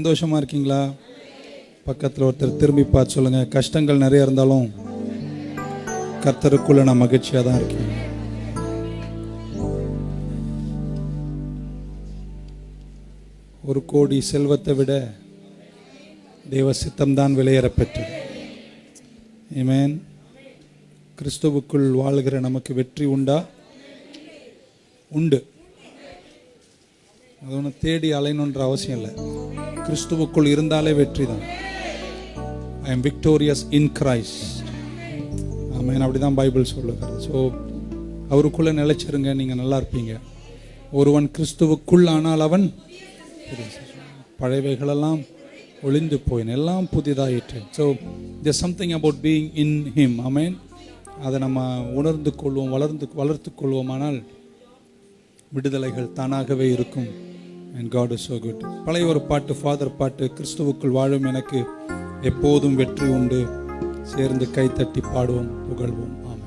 சந்தோஷமா இருக்கீங்களா? பக்கத்தில் ஒருத்தர் திரும்பி பார்த்து சொல்லுங்க, கஷ்டங்கள் நிறைய இருந்தாலும் கர்த்தருக்குள்ள நான் மகிழ்ச்சியாக தான் இருக்கேன். ஒரு கோடி செல்வத்தை விட தேவ சித்தம்தான் விலையேறப்பெற்றது. ஆமென். கிறிஸ்துவுக்குள் வாழ்கிற நமக்கு வெற்றி உண்டா? உண்டு. அது ஒன்று தேடி அலையணுன்ற அவசியம் இல்லை. கிறிஸ்துவுக்குள் இருந்தாலே வெற்றி தான். I am victorious in Christ. Amen. அப்படிதான் பைபிள் சொல்லுகிறது. ஸோ அவருக்குள்ளே நிலைச்சிருங்க, நீங்கள் நல்லா இருப்பீங்க. ஒருவன் கிறிஸ்துவுக்குள் ஆனால் அவன் பழையவைகளெல்லாம் ஒளிந்து போயின, எல்லாம் புதிதாயிற்று. So there's something about being in him. ஆமென். அதை நம்ம உணர்ந்து கொள்வோம், வளர்த்து கொள்வோமானால் விடுதலைகள் தானாகவே இருக்கும். And God is so good. பழைய ஒரு பாட்டு, ஃபாதர் பாட்டு, கிறிஸ்துவுக்குள் வாழும் எனக்கு எப்போதும் வெற்றி உண்டு, சேர்ந்து கைத்தட்டி பாடுவோம், புகழ்வோம். ஆமென்.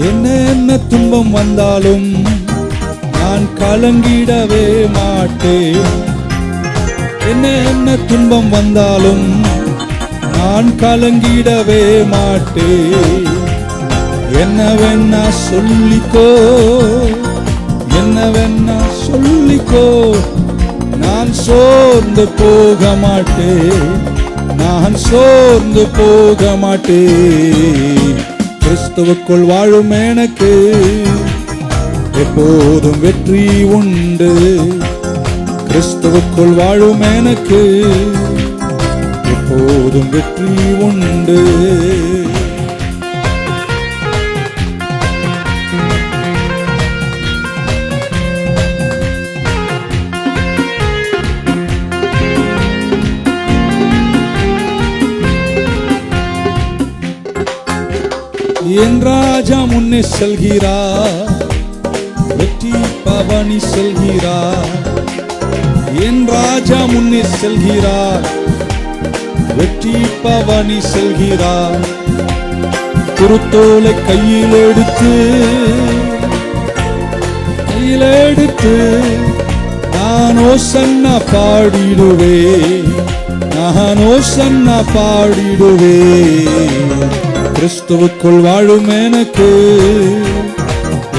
என்ன துன்பம் வந்தாலும் நான் கலங்கிடவே மாட்டேன். என்ன துன்பம் வந்தாலும் நான் கலங்கிடவே மாட்டேன். என்னவென்னா சொல்லிக்கோ, என்னவென்னா சொல்லிக்கோ, நான் சோர்ந்து போக மாட்டேன், நான் சோர்ந்து போக மாட்டேன். கிறிஸ்துவுக்குள் வாழும் எனக்கு எப்போதும் வெற்றி உண்டு. கிறிஸ்துவுக்குள் வாழும் எனக்கு எப்போதும் வெற்றி உண்டு. என் ராஜா முன்னே செல்கிறார், வெற்றி பவனி செல்கிறார். என் ராஜா முன்னே செல்கிறார், வெற்றி பவனி செல்கிறார். குருத்தோலை கையில் எடுத்து நான் ஓசன்னா பாடிடுவே, நான் ஓசன்னா பாடிடுவே. கிறிஸ்துவுக்குள் வாழும் எனக்கு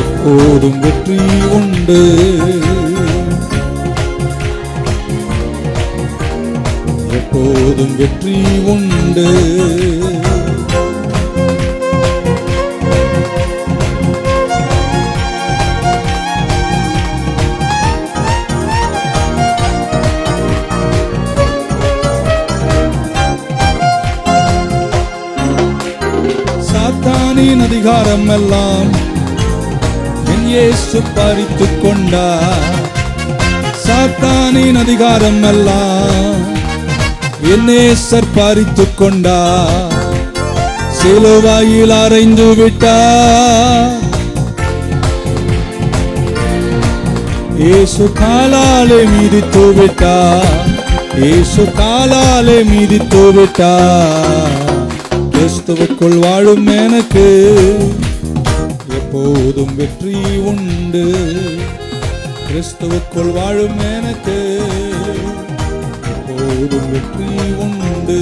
எப்போதும் வெற்றி உண்டு. எப்போதும் வெற்றி உண்டு. சாத்தானின் அதிகாரம் எல்லாம் என் இயேசு பறித்துக் கொண்டார். சாத்தானின் அதிகாரம் எல்லாம் என் நேசர் பறித்துக் கொண்டார். சிலுவையில் அறைந்து விட்டார். இயேசு காலாலே மிதித்து விட்டார். இயேசு காலாலே மிதித்து விட்டார். கிறிஸ்துவுக்குள் வாழும் எனக்கு எப்போதும் வெற்றி உண்டு. கிறிஸ்துவுக்குள் வாழும் எனக்கு எப்போதும் வெற்றி உண்டு.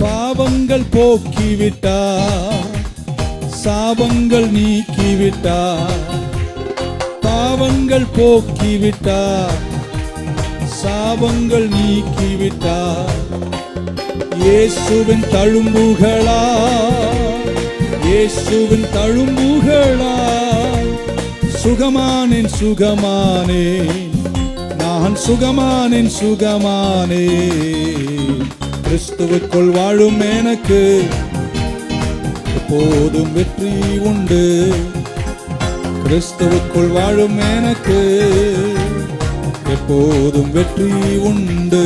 பாவங்கள் போக்கிவிட்டார், சாபங்கள் நீக்கிவிட்டார். பாவங்கள் போக்கிவிட்டார், சாபங்கள் நீக்கிவிட்டார். இயேசுவின் தழும்புகளா, இயேசுவின் தழும்புகளா சுகமானேன் சுகமானேன். நான் சுகமானேன் சுகமானே, கிறிஸ்துவுக்குள் வாழும் எனக்கு எப்போதும் வெற்றி உண்டு. கிறிஸ்துவுக்குள் வாழும் எனக்கு எப்போதும் வெற்றி உண்டு.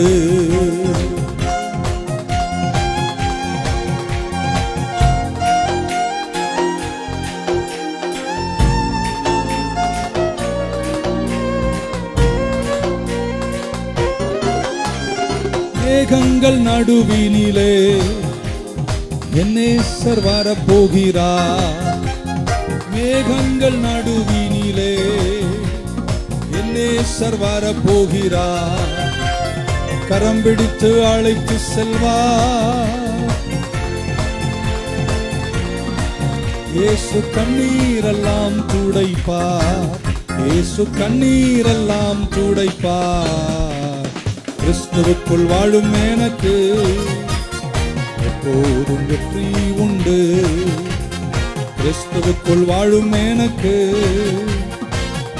மேகங்கள் நடுவினிலே என் நேசர் வரப்போகிறார். மேகங்கள் நடுவினிலே என் நேசர் வரப்போகிறார். கரம் பிடித்து அழைத்து செல்வார். இயேசு கண்ணீரெல்லாம் துடைப்பார். இயேசு கண்ணீரெல்லாம் துடைப்பார். கிறிஸ்துவுக்குள் வாழும் எனக்கு எப்போதும் வெற்றி உண்டு. கிறிஸ்துவுக்குள் வாழும் எனக்கு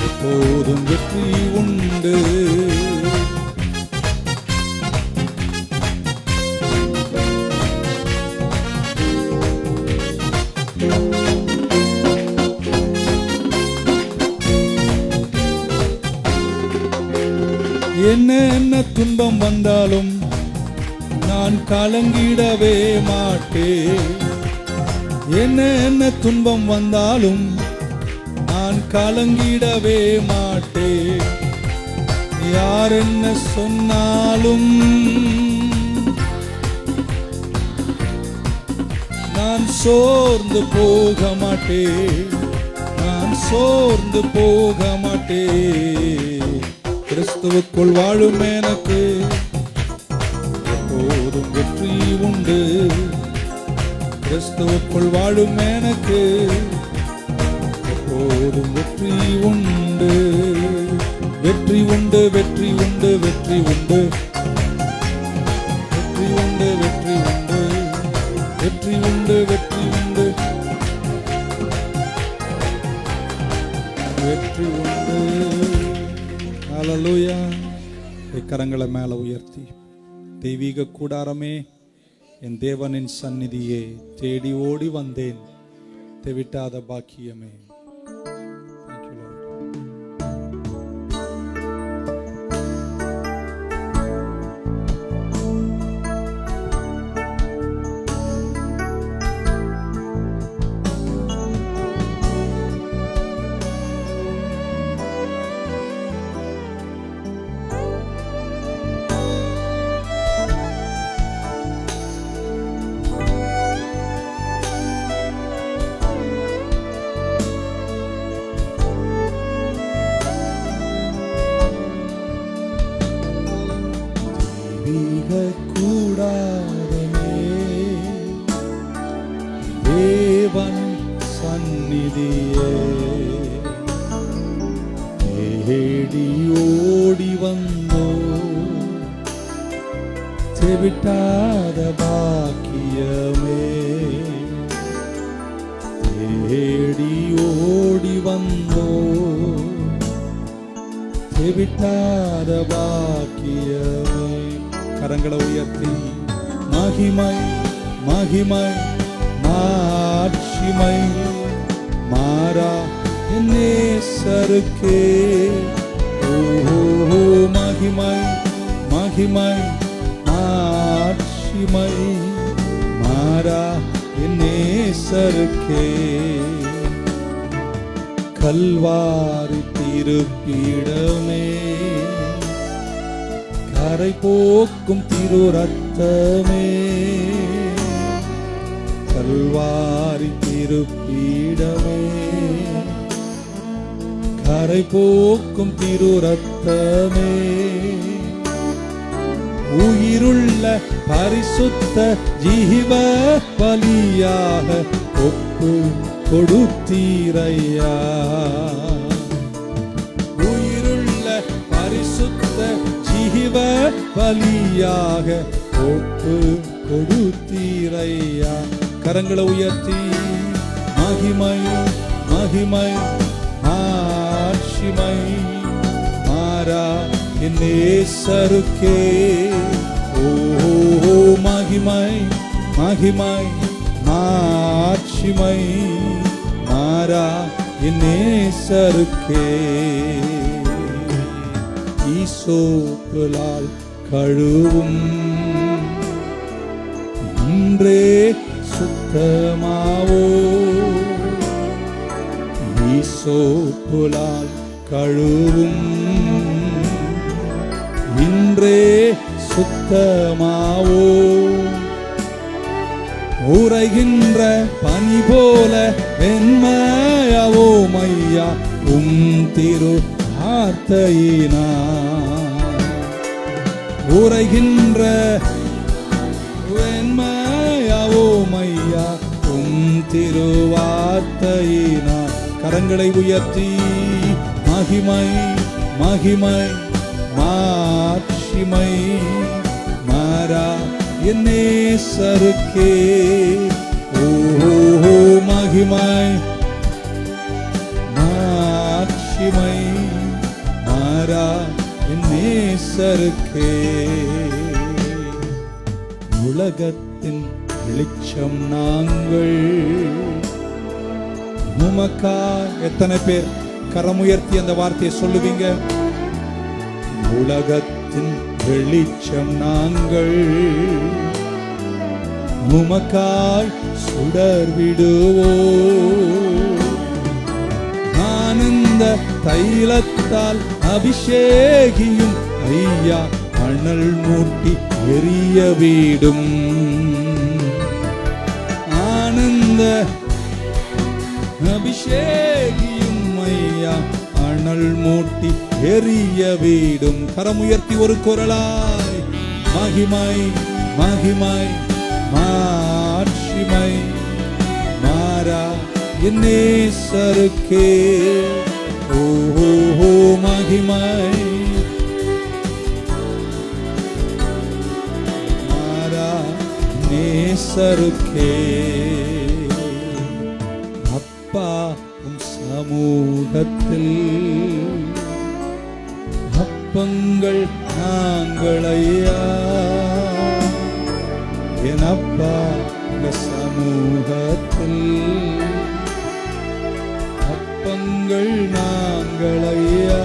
எப்போதும் வெற்றி உண்டு. என்ன துன்பம் வந்தாலும் நான் கலங்கிடவே மாட்டேன். என்ன துன்பம் வந்தாலும் நான் கலங்கிடவே மாட்டேன். யார் என்ன சொன்னாலும் நான் சோர்ந்து போக மாட்டேன். நான் சோர்ந்து போக மாட்டேன். கிறிஸ்துவுக்குள் வாழும் எனக்கு எப்போதும் வெற்றி உண்டு. கிறிஸ்துவுக்குள் வாழும் எனக்கு எப்போதும் வெற்றி உண்டு. வெற்றி உண்டு, வெற்றி உண்டு, வெற்றி உண்டு, வெற்றி உண்டு, வெற்றி உண்டு, வெற்றி உண்டு, வெற்றி உண்டு, வெற்றி உண்டு. ஹல்லேலூயா. கரங்களை மேல உயர்த்தி, தெய்வீக கூடாரமே, என் தேவனின் சந்நிதியே, தேடி ஓடி வந்தேன், தெவிட்டாத பாக்கியமே. கூடாரமே, தேவன் சந்நிதியே, தேடி ஓடி வந்தோ, தெவிட்டாத பாக்கியமே. தேடி ஓடி வந்தோ, தெவிட்டாத பாக்கியமே. கரங்களை உயர்த்தி, மகிமை மகிமை மாட்சிமை மாறா என் நேசருக்கே. ஓஹோ, மகிமை மகிமை மாட்சிமை மாறா என் நேசருக்கே. கல்வாரி திருப்பிடமே, கரை போக்கும் திரு ரத்தமே. கல்வாரி திருப்பீடமே, கரை போக்கும் திரு ரத்தமே. உயிருள்ள பரிசுத்த ஜீவ பலியாக ஒப்பு கொடுத்தீரையா. உயிருள்ள பரிசுத்த ஜீவ பலியாக ஒப்பு கொடுத்தீரையா. கரங்களை உயர்த்தி, மகிமை மகிமை ஆட்சிமை மாறா என் நேசருக்கே. ஓ மகிமை மகிமை மாட்சிமை மாறா என் நேசருக்கே. ஈசோப்புலால் கழுவும் இன்றே சுத்தமாவோ. ஈசோப்புலால் கழுவும் இன்றே சுத்தமாவோ. உறைகின்ற பனி போல வெண்மையாவோ மையா திரு வார்த்தையினா. உறைகின்ற வெண்மையாவோ மையா திருவார்த்தையினா. கரங்களை உயர்த்தி மகிமை மகிமை மாட்சிமை மாறா என் நேசருக்கே. ஓ மகிமை மாட்சிமை மாறா என் நேசருக்கே. உலகத்தின் வெளிச்சம் நாங்கள் உமக்கா. எத்தனை பேர் கரமுயர்த்தி அந்த வார்த்தையை சொல்லுவீங்க? உலகத்தின் வெளிச்சம் நாங்கள் உமக்காய் சுடர் விடுவோ. ஆனந்த தைலத்தால் அபிஷேகியும் ஐயா அனல் மூட்டி எரிய வீடும். ஆனந்த அபிஷேகியும் ஐயா அனல் மூட்டி எரிய வீடும். கரமுயர்த்தி ஒரு குரலாய் மகிமை மகிமை மாட்சிமை மாறா என் நேசருக்கே. ஓ மகிமை மாறா நேசருக்கே. அப்பா உம் சமூகத்தில் அப்பங்கள் நாங்களையா. என் அப்பா சமூகத்தில் அப்பங்கள் நாங்களையா.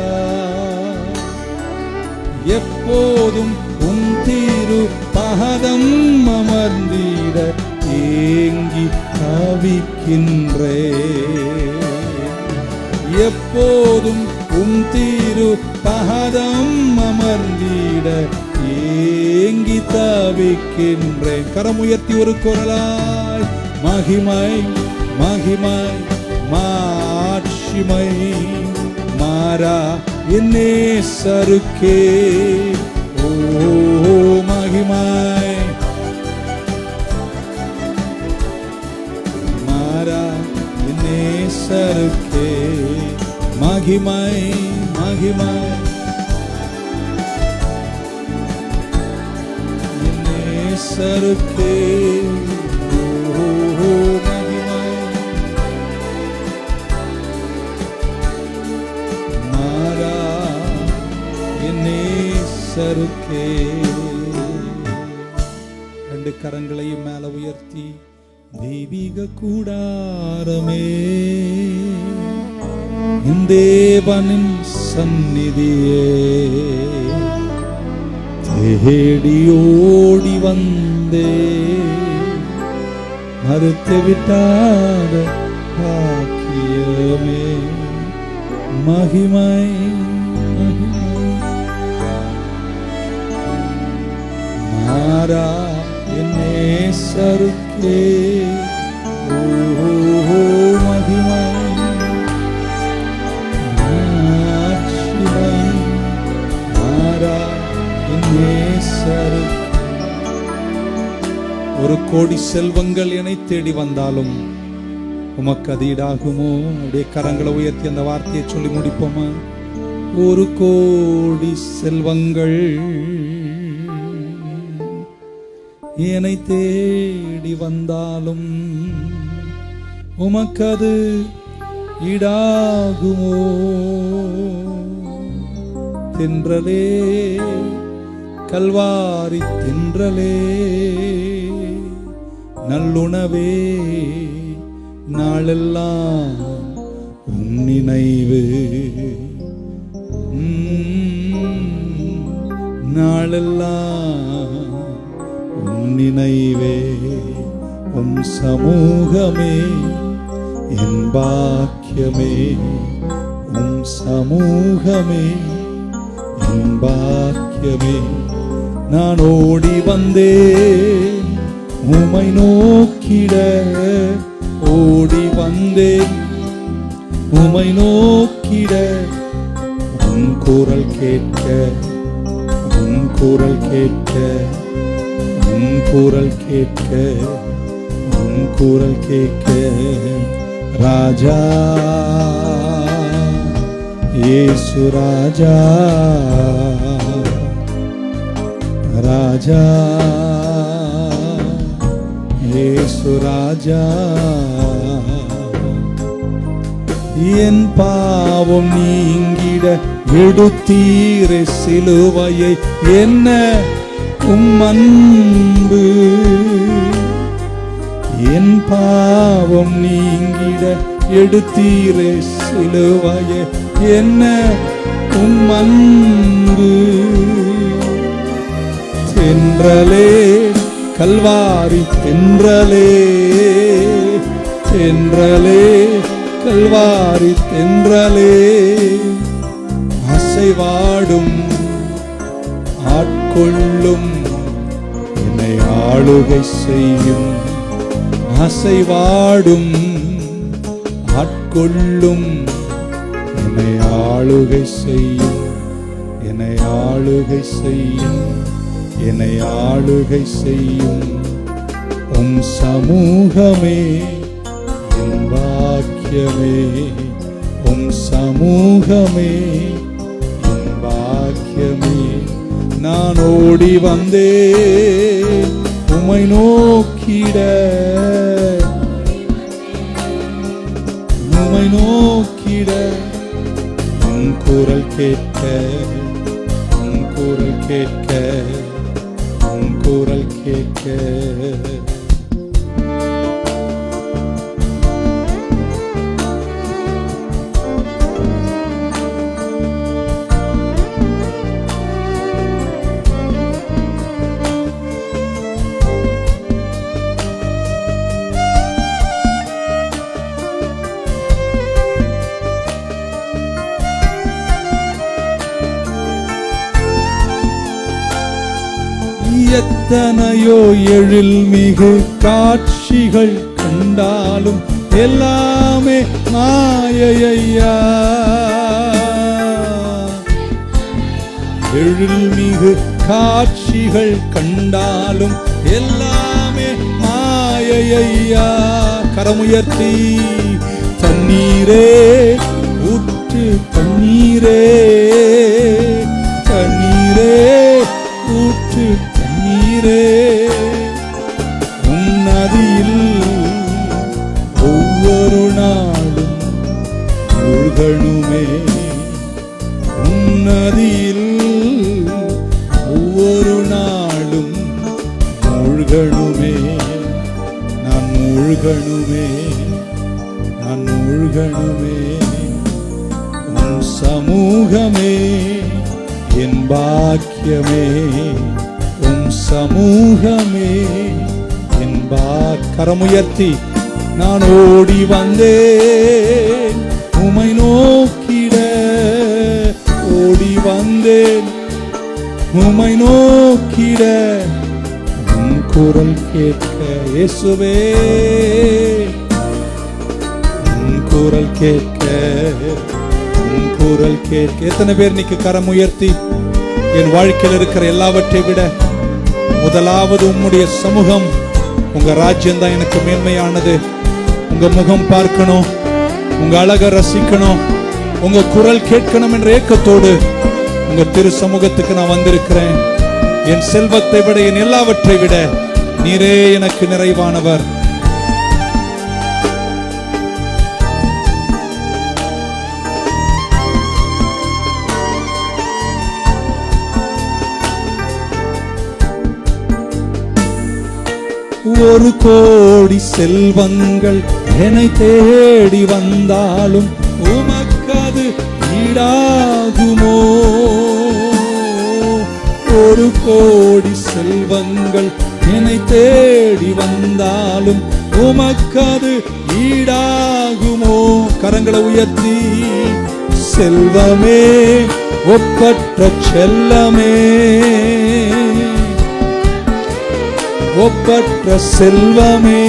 எப்போதும் உன் திரு பாதம் அமர்ந்திட ஏங்கி தவிக்கின்றே. எப்போதும் உம் திரு பாதம் அமர்ந்திட ஏங்கி தவிக்கின்றேன். கரமுயர்த்தி ஒரு குரலாய் மகிமை மகிமை மாட்சிமை மாறா என் நேசருக்கே. ஓ மகிமை மாறா என் நேசருக்கே. மகிமை மகிமை என் நேசருக்கே. மகிமை மாறா என் நேசருக்கே. ரெண்டு கரங்களையும் மேல உயர்த்தி தெய்வீக கூடாரமே என் தேவனின் சந்நிதியே. தேடி ஓடி வந்தே மறுத்து விட்டாத பாக்கியமே. மகிமை மாறா என் நேசருக்கே. ஓ மகிமை மாட்சிமை மாறா என் நேசருக்கே. ஒரு கோடி செல்வங்கள் என்னை தேடி வந்தாலும் உமக்கு அது ஈடாகுமோ? அப்படியே கரங்களை உயர்த்தி அந்த வார்த்தையை சொல்லி முடிப்போமா? ஒரு கோடி செல்வங்கள் என்னை தேடி வந்தாலும் உமக்கது ஈடாகுமோ? தென்றலே கல்வாரி தென்றலே நல்லுணவே நாளெல்லாம் உன் நினைவு நாளெல்லாம் உன் நினைவே உன் சமூகமே என் பாக்கியமே உன் சமூகமே என் பாக்கியமே நான் ஓடி வந்தேன் உம்மை நோக்கிட ஓடி வந்தேன் உம்மை நோக்கிட உன் குரல் கேட்க உன் குரல் கேட்க உன் குரல் கேட்க உன் குரல் கேட்க ராஜா இயேசு ராஜா ராஜா இயேசு ராஜா என் பாவம் நீங்கிட எடுத்தீரே சிலுவையை என்ன உம் அன்பு என் பாவம் நீங்கிட எடுத்தீரே சிலுவையை என்ன உம் அன்பு தென்றலே கல்வாரி தென்றலே தென்றலே கல்வாரி தென்றலே அசைவாடும் ஆட்கொள்ளும் என்னை ஆளுகை செய்யும் அசைவாடும் ஆட்கொள்ளும் என்னை ஆளுகை செய்யும் என்னை ஆளுகை செய்யும் என்னை ஆளுகை செய்யும் உம் சமூகமே என் பாக்கியமே உம் சமூகமே என் பாக்கியமே நான் ஓடி வந்தேன் உம்மை நோக்கிட உம்மை நோக்கிட உன் குரல் கேட்க உன் குரல் கேட்க உன் குரல் கேட்க எத்தனையோ எழில்மிகு காட்சிகள் கண்டாலும் எல்லாமே மாயையா எழில்மிகு காட்சிகள் கண்டாலும் எல்லாமே மாயையா கரமுயர்த்தி தண்ணீரே ஊற்று தண்ணீரே தண்ணீரே ஊற்று தண்ணீரே உன் நதியில் ஒவ்வொரு நாளும் மூழ்கணுமே உன் நதியில் ஒவ்வொரு நாளும் மூழ்கணுமே நான் மூழ்கணுமே நான் மூழ்கணுமே உன் சமூகமே என் பாக்கியமே உம் சமூகமே என் கரமுயர்த்தி நான் ஓடி வந்தேன் உம்மை நோக்கிட ஓடி வந்தேன் உம்மை நோக்கிட உன் குரல் கேட்க இயேசுவே உன் குரல் கேட்க உன் குரல் கேட்க எத்தனை பேர் இன்னைக்கு கரம் உயர்த்தி என் வாழ்க்கையில் இருக்கிற எல்லாவற்றை விட முதலாவது உம்முடைய சமூகம் உங்க ராஜ்யம் தான் எனக்கு மேன்மையானது உங்க முகம் பார்க்கணும் உங்க அழகை ரசிக்கணும் உங்க குரல் கேட்கணும் என்ற ஏக்கத்தோடு உங்க திரு சமூகத்துக்கு நான் வந்திருக்கிறேன் என் செல்வத்தை விட என் எல்லாவற்றை விட நீரே எனக்கு நிறைவானவர் ஒரு கோடி செல்வங்கள் என்னை தேடி வந்தாலும் உமக்கது ஈடாகுமோ? ஒரு கோடி செல்வங்கள் என்னை தேடி வந்தாலும் உமக்கது ஈடாகுமோ? கரங்களை உயர்த்தி, செல்வமே ஒப்பற்ற செல்லமே, ஒப்பற்ற செல்வமே,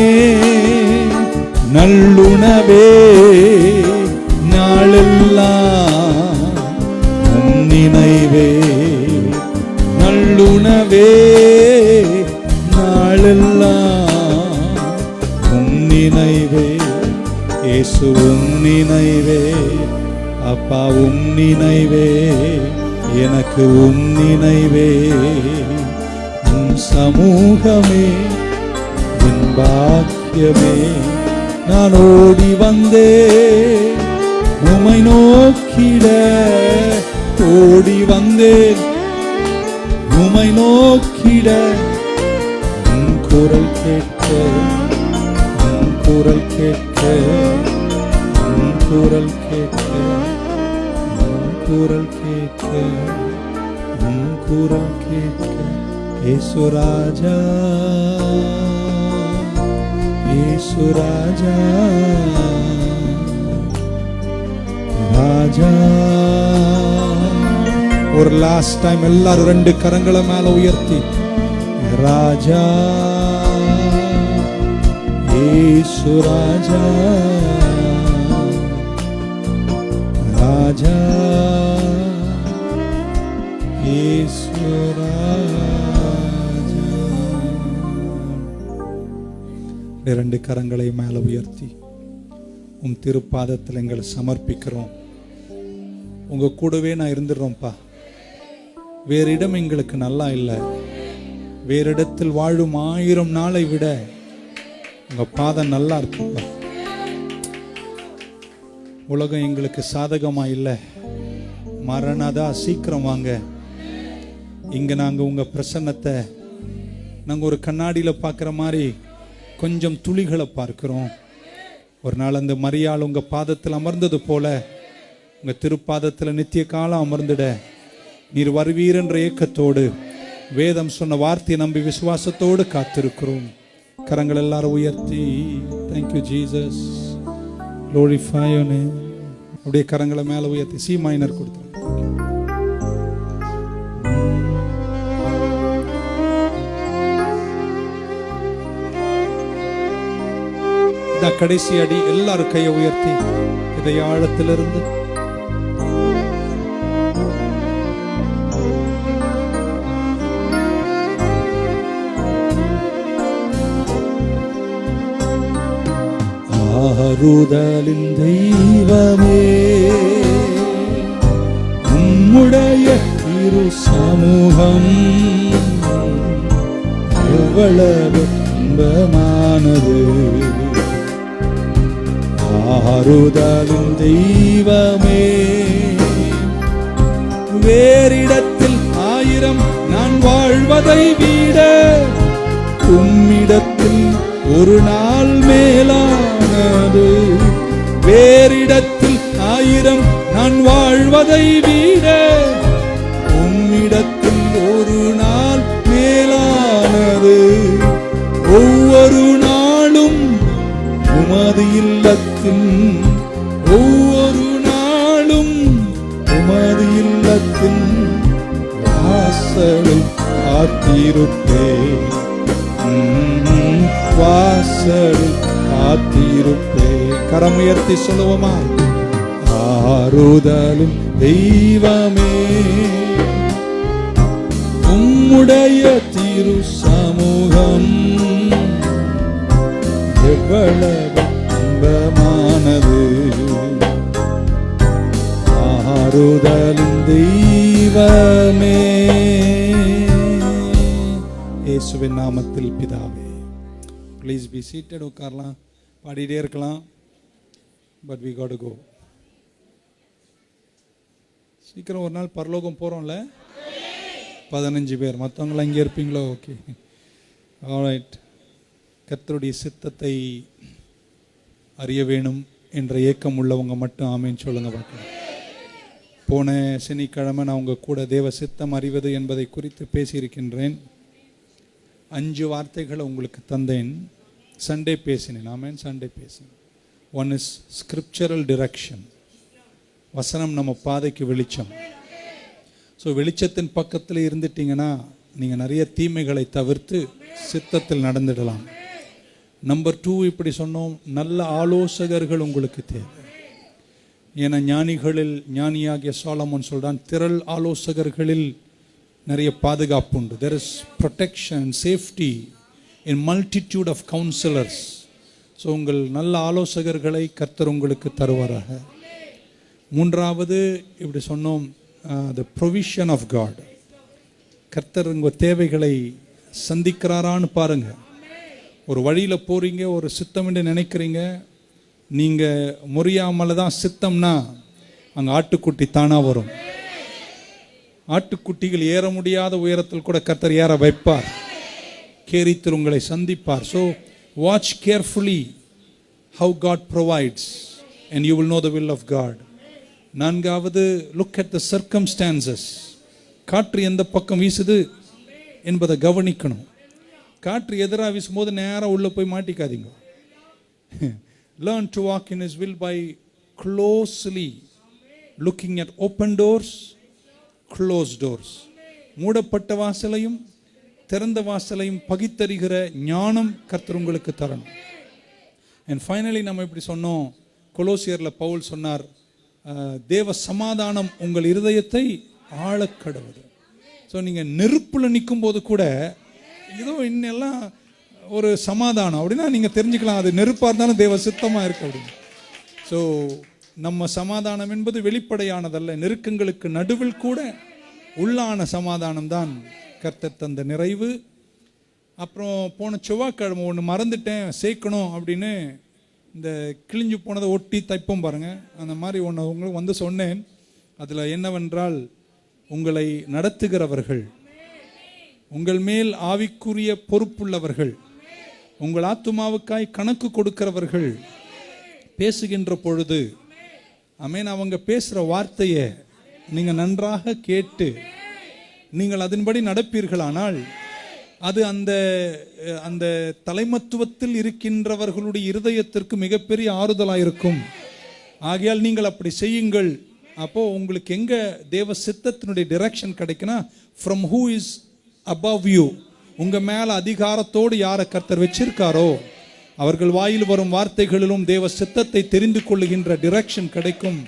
நல்லுணவே, நாளெல்லாம் உம் நினைவே, நல்லுணவே, நாளெல்லாம் உம் நினைவே, இயேசு உம் நினைவே, அப்பா உம் நினைவே, எனக்கு உம் நினைவே, உம் சமூகமே என் பாக்கியமே. நான் ஓடி வந்தே உம்மை நோக்கிட, ஓடி வந்தேன் உம்மை நோக்கிட, உன் குரல் கேட்க, உன் குரல் கேட்க, உன் குரல் கேட்க, உன் குரல் கேட்க, உன் குரல் கேட்க. இயேசு ராஜா, இயேசு ராஜா, ராஜா. ஒரு லாஸ்ட் டைம் எல்லாரும் ரெண்டு கரங்களை மேல உயர்த்தி, ராஜா, இயேசு ராஜா, ராஜா, இயேசு ராஜா. ரெண்டு கரங்களை மேல உயர்த்தி உம் திருப்பாதத்தில் எங்களை சமர்ப்பிக்கிறோம். உங்க கூடவே நான் இருந்துடுறோம்ப்பா. வேறு இடம் எங்களுக்கு நல்லா இல்லை. வேறு இடத்தில் வாழும் 1000 நாளை விட உங்க பாதம் நல்லா இருக்குப்பா. உலகம் எங்களுக்கு சாதகமா இல்லை. மரணதா, சீக்கிரம் வாங்க. இங்க நாங்க உங்க பிரசன்னத்தை நாங்க ஒரு கண்ணாடியில பார்க்கிற மாதிரி கொஞ்சம் துளிகளை பார்க்கிறோம். ஒரு நாள் அந்த மரியாள் உங்க பாதத்தில் அமர்ந்தது போல உங்க திருப்பாதத்தில் நித்திய காலம் அமர்ந்துட நீர் வருவீர் என்ற ஏக்கத்தோடு வேதம் சொன்ன வார்த்தையை நம்பி விசுவாசத்தோடு காத்திருக்கிறோம். கரங்கள் எல்லாரும் உயர்த்தி, thank you Jesus, glorify your name. அப்படியே கரங்களை மேல உயர்த்தி சி மைனர் கொடுத்து கடைசி அடி. எல்லாரும் கையை உயர்த்தி இதை ஆழத்திலிருந்து ஆறுதலின் தெய்வமே, உம்முடைய திரு சமூகம் எவ்வளவு இன்பமானது. ஆறுதலின் தெய்வமே, வேறிடத்தில் 1000 நான் வாழ்வதை விட உம்மிடத்தில் ஒரு நாள் மேலானது. வேறிடத்தில் 1000 நான் வாழ்வதை விட உம்மிடத்தில் ஒரு நாள் மேலானது. ஒவ்வொரு நாளும் உமது இல்லத்தின், ஒவ்வொரு நாளும் உமது இல்லத்தின் வாசலில் காத்திருப்பேன், வாசலில் காத்திருப்பேன். கரமுயர்த்தி சொல்லுவோமா? ஆறுதலும் தெய்வமே, உம்முடைய திரு சமூகம் எவ்வளவு இன்பமானது. ஆறுதலும் தெய்வமே. இயேசுவின் நாமத்தில் பிதாவே. Please be seated. உட்காரலாம், பாடிட்டே இருக்கலாம். But we got to go. சீக்கிரம் ஒரு நாள் பரலோகம் போகிறோம்ல. 15 பேர், மற்றவங்களாம் இங்கே இருப்பீங்களோ? Okay, alright. கர்த்தருடைய சித்தத்தை அறிய வேணும் என்ற ஏக்கம் உள்ளவங்க மட்டும் ஆமேன்னு சொல்லுங்க பார்க்கலாம். போன சனிக்கிழமை நான் உங்கள் கூட தேவ சித்தம் அறிவது என்பதை குறித்து பேசியிருக்கின்றேன். 5 வார்த்தைகளை உங்களுக்கு தந்தேன். சண்டே பேசினேன். ஆமேன், சண்டே பேசினேன். One is scriptural direction. வசனம் நம்ம பாதைக்கு வெளிச்சம். ஸோ வெளிச்சத்தின் பக்கத்தில் இருந்துட்டீங்கன்னா நீங்கள் நிறைய தீமைகளை தவிர்த்து சித்தத்தில் நடந்துடலாம். நம்பர் 2, இப்படி சொன்னோம், நல்ல ஆலோசகர்கள் உங்களுக்கு தேவை. ஏன்னா ஞானியாகிய சாலமோன் சொல்றான், திரள் ஆலோசகர்களில் நிறைய பாதுகாப்பு உண்டு. there is protection, safety in multitude of counselors. So உங்கள் நல்ல ஆலோசகர்களை கர்த்தர் உங்களுக்கு தருவாராக. 3வது இப்படி சொன்னோம், the provision of God. கர்த்தர் உங்கள் தேவைகளை சந்திக்கிறாரான்னு பாருங்க. ஒரு வழியில் போறீங்க, ஒரு சித்தம் என்று நினைக்கிறீங்க, நீங்கள் முறியாமல் தான் சித்தம்னா அங்கே ஆட்டுக்குட்டி தானாக வரும். ஆட்டுக்குட்டிகள் ஏற முடியாத உயரத்தில் கூட கர்த்தர் ஏற வைப்பார். கேரித்து உங்களை சந்திப்பார். So watch carefully how God provides and you will know the will of God. 4வது, look at the circumstances. காற்று எந்த பக்கம் வீசுது என்பதை கவனிக்கணும். காற்று எதிராக வீசும்போது நேராக உள்ளே போய் மாட்டிக்காதீங்க. Learn to walk in His will by closely looking at open doors, closed doors. மூடப்பட்ட வாசலையும் திறந்த வாசலையும் பகித்தறிகிற ஞானம் கர்த்தர் உங்களுக்கு தரணும். And finally நம்ம இப்படி சொன்னோம், கொலோசியர்ல பவுல் சொன்னார், தேவ சமாதானம் உங்கள் இருதயத்தை ஆளக்கடவுது. ஸோ நீங்கள் நெருப்பில் நிற்கும் போது கூட ஏதோ இன்னெல்லாம் ஒரு சமாதானம் அப்படின்னா நீங்கள் தெரிஞ்சுக்கலாம், அது நெருப்பாக இருந்தாலும் தேவ சித்தமாக இருக்கு அப்படின்னு. ஸோ நம்ம சமாதானம் என்பது வெளிப்படையானதல்ல, நெருக்கங்களுக்கு நடுவில் கூட உள்ளான சமாதானம் தான் கர்த்தர் தந்த நிறைவு. அப்புறம் போன செவ்வாய்க்கிழமை ஒன்று மறந்துட்டேன் சேர்க்கணும் அப்படின்னு, இந்த கிழிஞ்சு போனதை ஒட்டி தைப்போம் பாருங்க, அந்த மாதிரி ஒன்று உங்களுக்கு வந்து சொன்னேன். அதில் என்னவென்றால், உங்களை நடத்துகிறவர்கள், உங்கள் மேல் ஆவிக்குரிய பொறுப்புள்ளவர்கள், உங்கள் ஆத்துமாவுக்காய் கணக்கு கொடுக்கிறவர்கள் பேசுகின்ற பொழுது, ஆமென், அவங்க பேசுகிற வார்த்தையை நீங்கள் நன்றாக கேட்டு நீங்கள் அதன்படி நடப்பீர்களானால் அது அந்த அந்த தலைமத்துவத்தில் இருக்கின்றவர்களுடைய இருதயத்திற்கு மிகப்பெரிய ஆறுதலாக இருக்கும். ஆகையால் நீங்கள் அப்படி செய்யுங்கள். அப்போ உங்களுக்கு எங்க தேவ சித்தத்தினுடைய direction கிடைக்குன்னா, from who is above you, உங்க மேல அதிகாரத்தோடு யாரை கர்த்தர் வச்சிருக்காரோ அவர்கள் வாயில் வரும் வார்த்தைகளிலும் தேவ சித்தத்தை தெரிந்து கொள்ளுகின்ற டிரெக்ஷன் கிடைக்கும்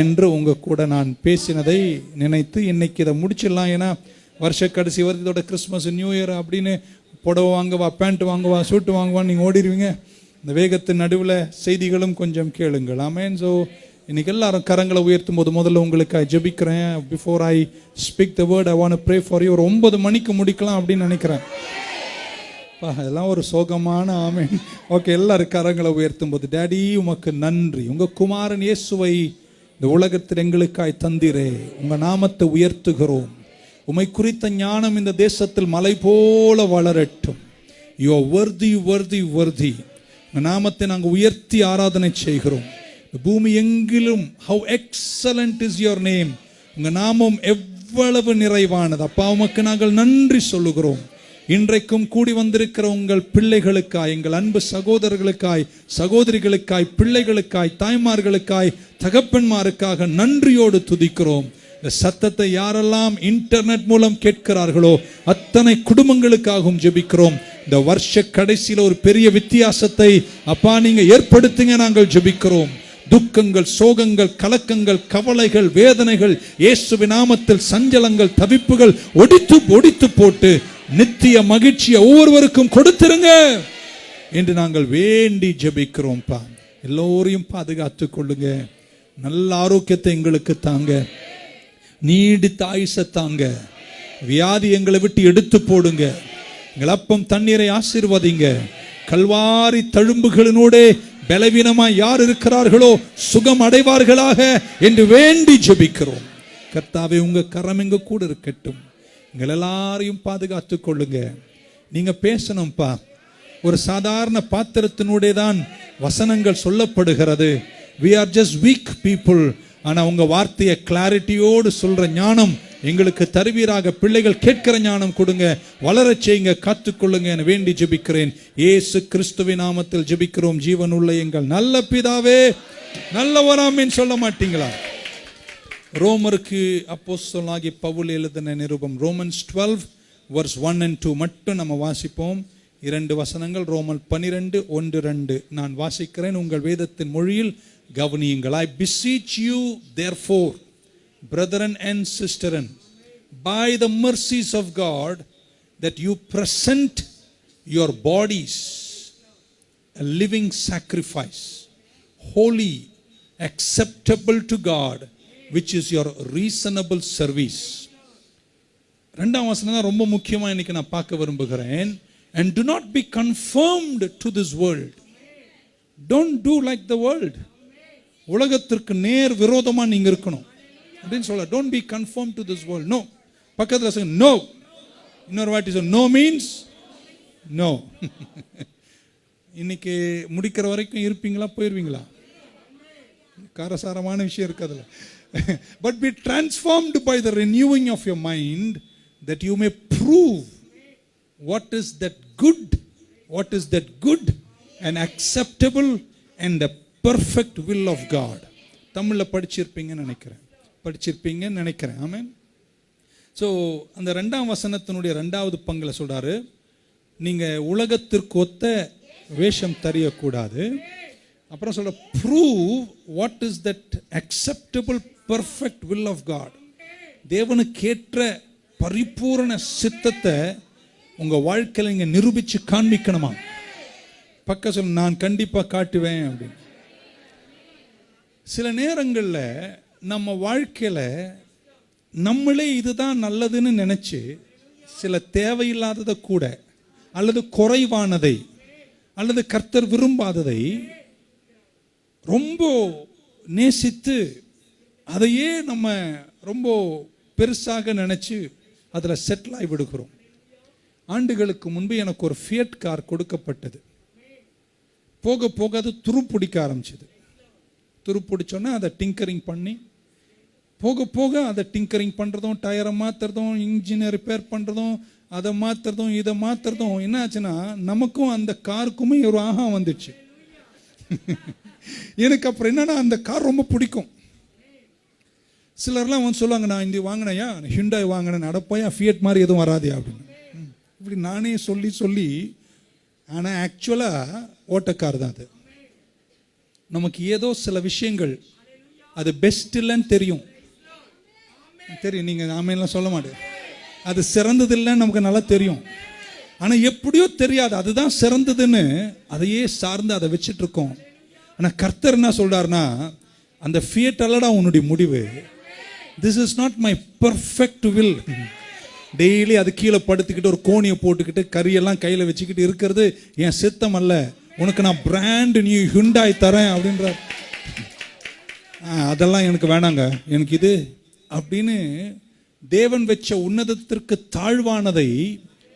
என்று உங்க கூட நான் பேசினதை நினைத்து இன்னைக்கு இதை முடிச்சிடலாம். ஏன்னா வருஷ கடைசி வருதோட கிறிஸ்மஸ், நியூ இயர் அப்படின்னு புடவை வாங்குவா, பேண்ட் வாங்குவா, சூட்டு வாங்குவான்னு நீங்கள் ஓடிடுவீங்க. இந்த வேகத்தின் நடுவில் செய்திகளும் கொஞ்சம் கேளுங்கள். ஆமென். ஸோ இன்னைக்கு எல்லாரும் கரங்களை உயர்த்தும் போது முதல்ல உங்களுக்கு ஜெபிக்கிறேன். Before I speak the word, I want pray for you. ஒரு 9 மணிக்கு முடிக்கலாம் அப்படின்னு நினைக்கிறேன். அதெல்லாம் ஒரு சோகமான ஆமென். ஓகே, எல்லாரும் கரங்களை உயர்த்தும் போது, டேடி உமக்கு நன்றி, உங்க குமாரன் இயேசுவை இந்த உலகத்தில் எங்களுக்காய் தந்திரே, உங்க நாமத்தை உயர்த்துகிறோம். உமை குறித்த ஞானம் இந்த தேசத்தில் மலை போல வளரட்டும். You are worthy, worthy, worthy. உங்க நாமத்தை நாங்கள் உயர்த்தி ஆராதனை செய்கிறோம். பூமி எங்கிலும் how excellent is your name. உங்க நாமம் எவ்வளவு நிறைவானது. அப்பா, உமக்கு நாங்கள் நன்றி சொல்லுகிறோம். இன்றைக்கும் கூடி வந்திருக்கிற உங்கள் பிள்ளைகளுக்காய், எங்கள் அன்பு சகோதரர்களுக்காய், சகோதரிகளுக்காய், பிள்ளைகளுக்காய், தாய்மார்களுக்காய், தகப்பன்மாருக்காக நன்றியோடு துதிக்கிறோம். இந்த சத்தத்தை யாரெல்லாம் இன்டர்நெட் மூலம் கேட்கிறார்களோ அத்தனை குடும்பங்களுக்காகவும் ஜெபிக்கிறோம். இந்த வருஷ கடைசியில் ஒரு பெரிய வித்தியாசத்தை அப்பா நீங்க ஏற்படுத்துங்க, நாங்கள் ஜெபிக்கிறோம். துக்கங்கள், சோகங்கள், கலக்கங்கள், கவலைகள், வேதனைகள், இயேசுவின் நாமத்தில் சஞ்சலங்கள், தவிப்புகள் ஒடித்து போட்டு நித்திய மகிழ்ச்சியை ஒவ்வொருவருக்கும் கொடுத்திருங்க என்று நாங்கள் வேண்டி ஜெபிக்கிறோம்ப்பா. எல்லோரையும் பாதுகாத்துக் கொள்ளுங்க. நல்ல ஆரோக்கியத்தை எங்களுக்கு தாங்க, நீடித்த ஆயுசை தாங்க, வியாதி எங்களை விட்டு எடுத்து போடுங்க, எங்கள் அப்பம் தண்ணீரை ஆசீர்வதிங்க. கல்வாரி தழும்புகளினோட பலவீனமாய் யார் இருக்கிறார்களோ சுகம் அடைவார்களாக என்று வேண்டி ஜெபிக்கிறோம். கர்த்தாவே, உங்க கரம் எங்க கூட இருக்கட்டும். எங்கள் எல்லாரையும் பாதுகாத்துக் கொள்ளுங்க. நீங்க பேசணும்ப்பா. ஒரு சாதாரண பாத்திரத்தினுடைய தான் வசனங்கள் சொல்லப்படுகிறது. we are just weak people. ஆனா உங்க வார்த்தையை கிளாரிட்டியோடு சொல்ற ஞானம் எங்களுக்கு தருவீராக. பிள்ளைகள் கேட்கிற ஞானம் கொடுங்க, வளரச் செய்யுங்க, காத்துக்கொள்ளுங்க என வேண்டி ஜெபிக்கிறேன். இயேசு கிறிஸ்துவின் நாமத்தில் ஜெபிக்கிறோம் ஜீவனுள்ள எங்கள் நல்ல பிதாவே. நல்லவராமேன்னு சொல்ல மாட்டீங்களா? ரோமருக்கு அப்போஸ்தலனாகிய பவுல் எழுதின நிருபம் Romans 12 verse 1 and 2 மட்டும் நம்ம வாசிப்போம். 2 வசனங்கள், ரோமர் 12 1 2. நான் வாசிக்கிறேன், உங்கள் வேதத்தின் மொழியில் கவனியுங்கள். I beseech you therefore, brethren and sisters, by the mercies of God, that you present your bodies a living sacrifice, holy, acceptable to God, which is your reasonable service. ரெண்டாம் வசனம் தான் ரொம்ப முக்கியமா இன்னைக்கு நான் பார்க்க விரும்புகிறேன். And do not be conformed to this world. Don't do like the world. உலகத்திற்கு நேர் விரோதமா நீங்க இருக்கணும் அப்படின்னு சொல்ல. Don't be conformed to this world. No. பக்கத்துல சொல்லுங்க no. இன்னொரு வாட்டி சொல்லுங்க no means no. இன்னைக்கு முடிக்கிற வரைக்கும் இருப்பீங்களா போயிருவீங்களா? காரசாரமான விஷயம் இருக்கு அதுல. But be transformed by the renewing of your mind, that you may prove what is that good and acceptable and the perfect will of God. தமிழ்ல படிச்சிருப்பீங்கன்னு நினைக்கிறேன். ஆமென். ஸோ அந்த 2ஆம் வசனத்தினுடைய 2வது பங்குல சொல்றாரு, நீங்க உலகத்திற்கு ஒத்த வேஷம் தெரியக்கூடாது. அப்புறம் சொல்ற prove what is that acceptable perfect will of God. தேவனுக்கு ஏற்ற பரிபூரண சித்தத்தை உங்க வாழ்க்கையில நீங்க நிரூபிச்சு காண்பிக்கணுமா? பக்க சொல்ல நான் கண்டிப்பா காட்டுவேன் அப்படின்னு. சில நேரங்கள்ல நம்ம வாழ்க்கையில நம்மளே இதுதான் நல்லதுன்னு நினைச்சு சில தேவையில்லாததை கூட அல்லது குறைவானதை அல்லது கர்த்தர் விரும்பாததை ரொம்ப நேசித்து அதையே நம்ம ரொம்ப பெருசாக நினைச்சு அதில் செட்டில் ஆகி விடுகிறோம். ஆண்டுகளுக்கு முன்பு எனக்கு ஒரு ஃபியட் கார் கொடுக்கப்பட்டது. போக போக அது துருப்பிடிக்க ஆரம்பிச்சது. துருப்பிடிச்சோன்னா அதை டிங்கரிங் பண்ணி போக போக அதை டிங்கரிங் பண்ணுறதும், டயரை மாற்றுறதும், இன்ஜினை ரிப்பேர் பண்ணுறதும், அதை மாற்றுறதும், இதை மாற்றுறதும் என்ன ஆச்சுன்னா நமக்கும் அந்த காருக்குமே ஒரு ஆகம் வந்துடுச்சு. எனக்கு அப்புறம் என்னன்னா அந்த கார் ரொம்ப பிடிக்கும். சிலர்லாம் வந்து சொல்லுவாங்க, நான் இந்த வாங்கினையா ஹிண்டாய் வாங்கினேன், நடப்போயா ஃபியட் மாதிரி எதுவும் வராதே அப்படின்னு. இப்படி நானே சொல்லி ஆனால் ஆக்சுவலாக ஓட்டக்கார் தான் அது. நமக்கு ஏதோ சில விஷயங்கள் அது பெஸ்ட் இல்லைன்னு தெரியும். நீங்கள் ஆமையெல்லாம் சொல்ல மாட்டேன், அது சிறந்தது இல்லைன்னு நமக்கு நல்லா தெரியும். ஆனால் எப்படியோ தெரியாது அதுதான் சிறந்ததுன்னு அதையே சார்ந்து அதை வச்சுட்டு இருக்கோம். ஆனால் கர்த்தர் என்ன சொல்றாருன்னா, அந்த ஃபியட் அல்லடா உன்னுடைய முடிவு. This is not my perfect will. Daily அது கீழே படுத்துக்கிட்டு ஒரு கோணியை போட்டுக்கிட்டு கறியெல்லாம் கையில் வச்சுக்கிட்டு இருக்கிறது என் சித்தம் அல்ல. உனக்கு நான் பிராண்ட் நியூ ஹுண்டாய் தரேன் அப்படின்றார். அதெல்லாம் எனக்கு வேணாங்க, எனக்கு இது அப்படின்னு தேவன் வச்ச உன்னதத்திற்கு தாழ்வானதை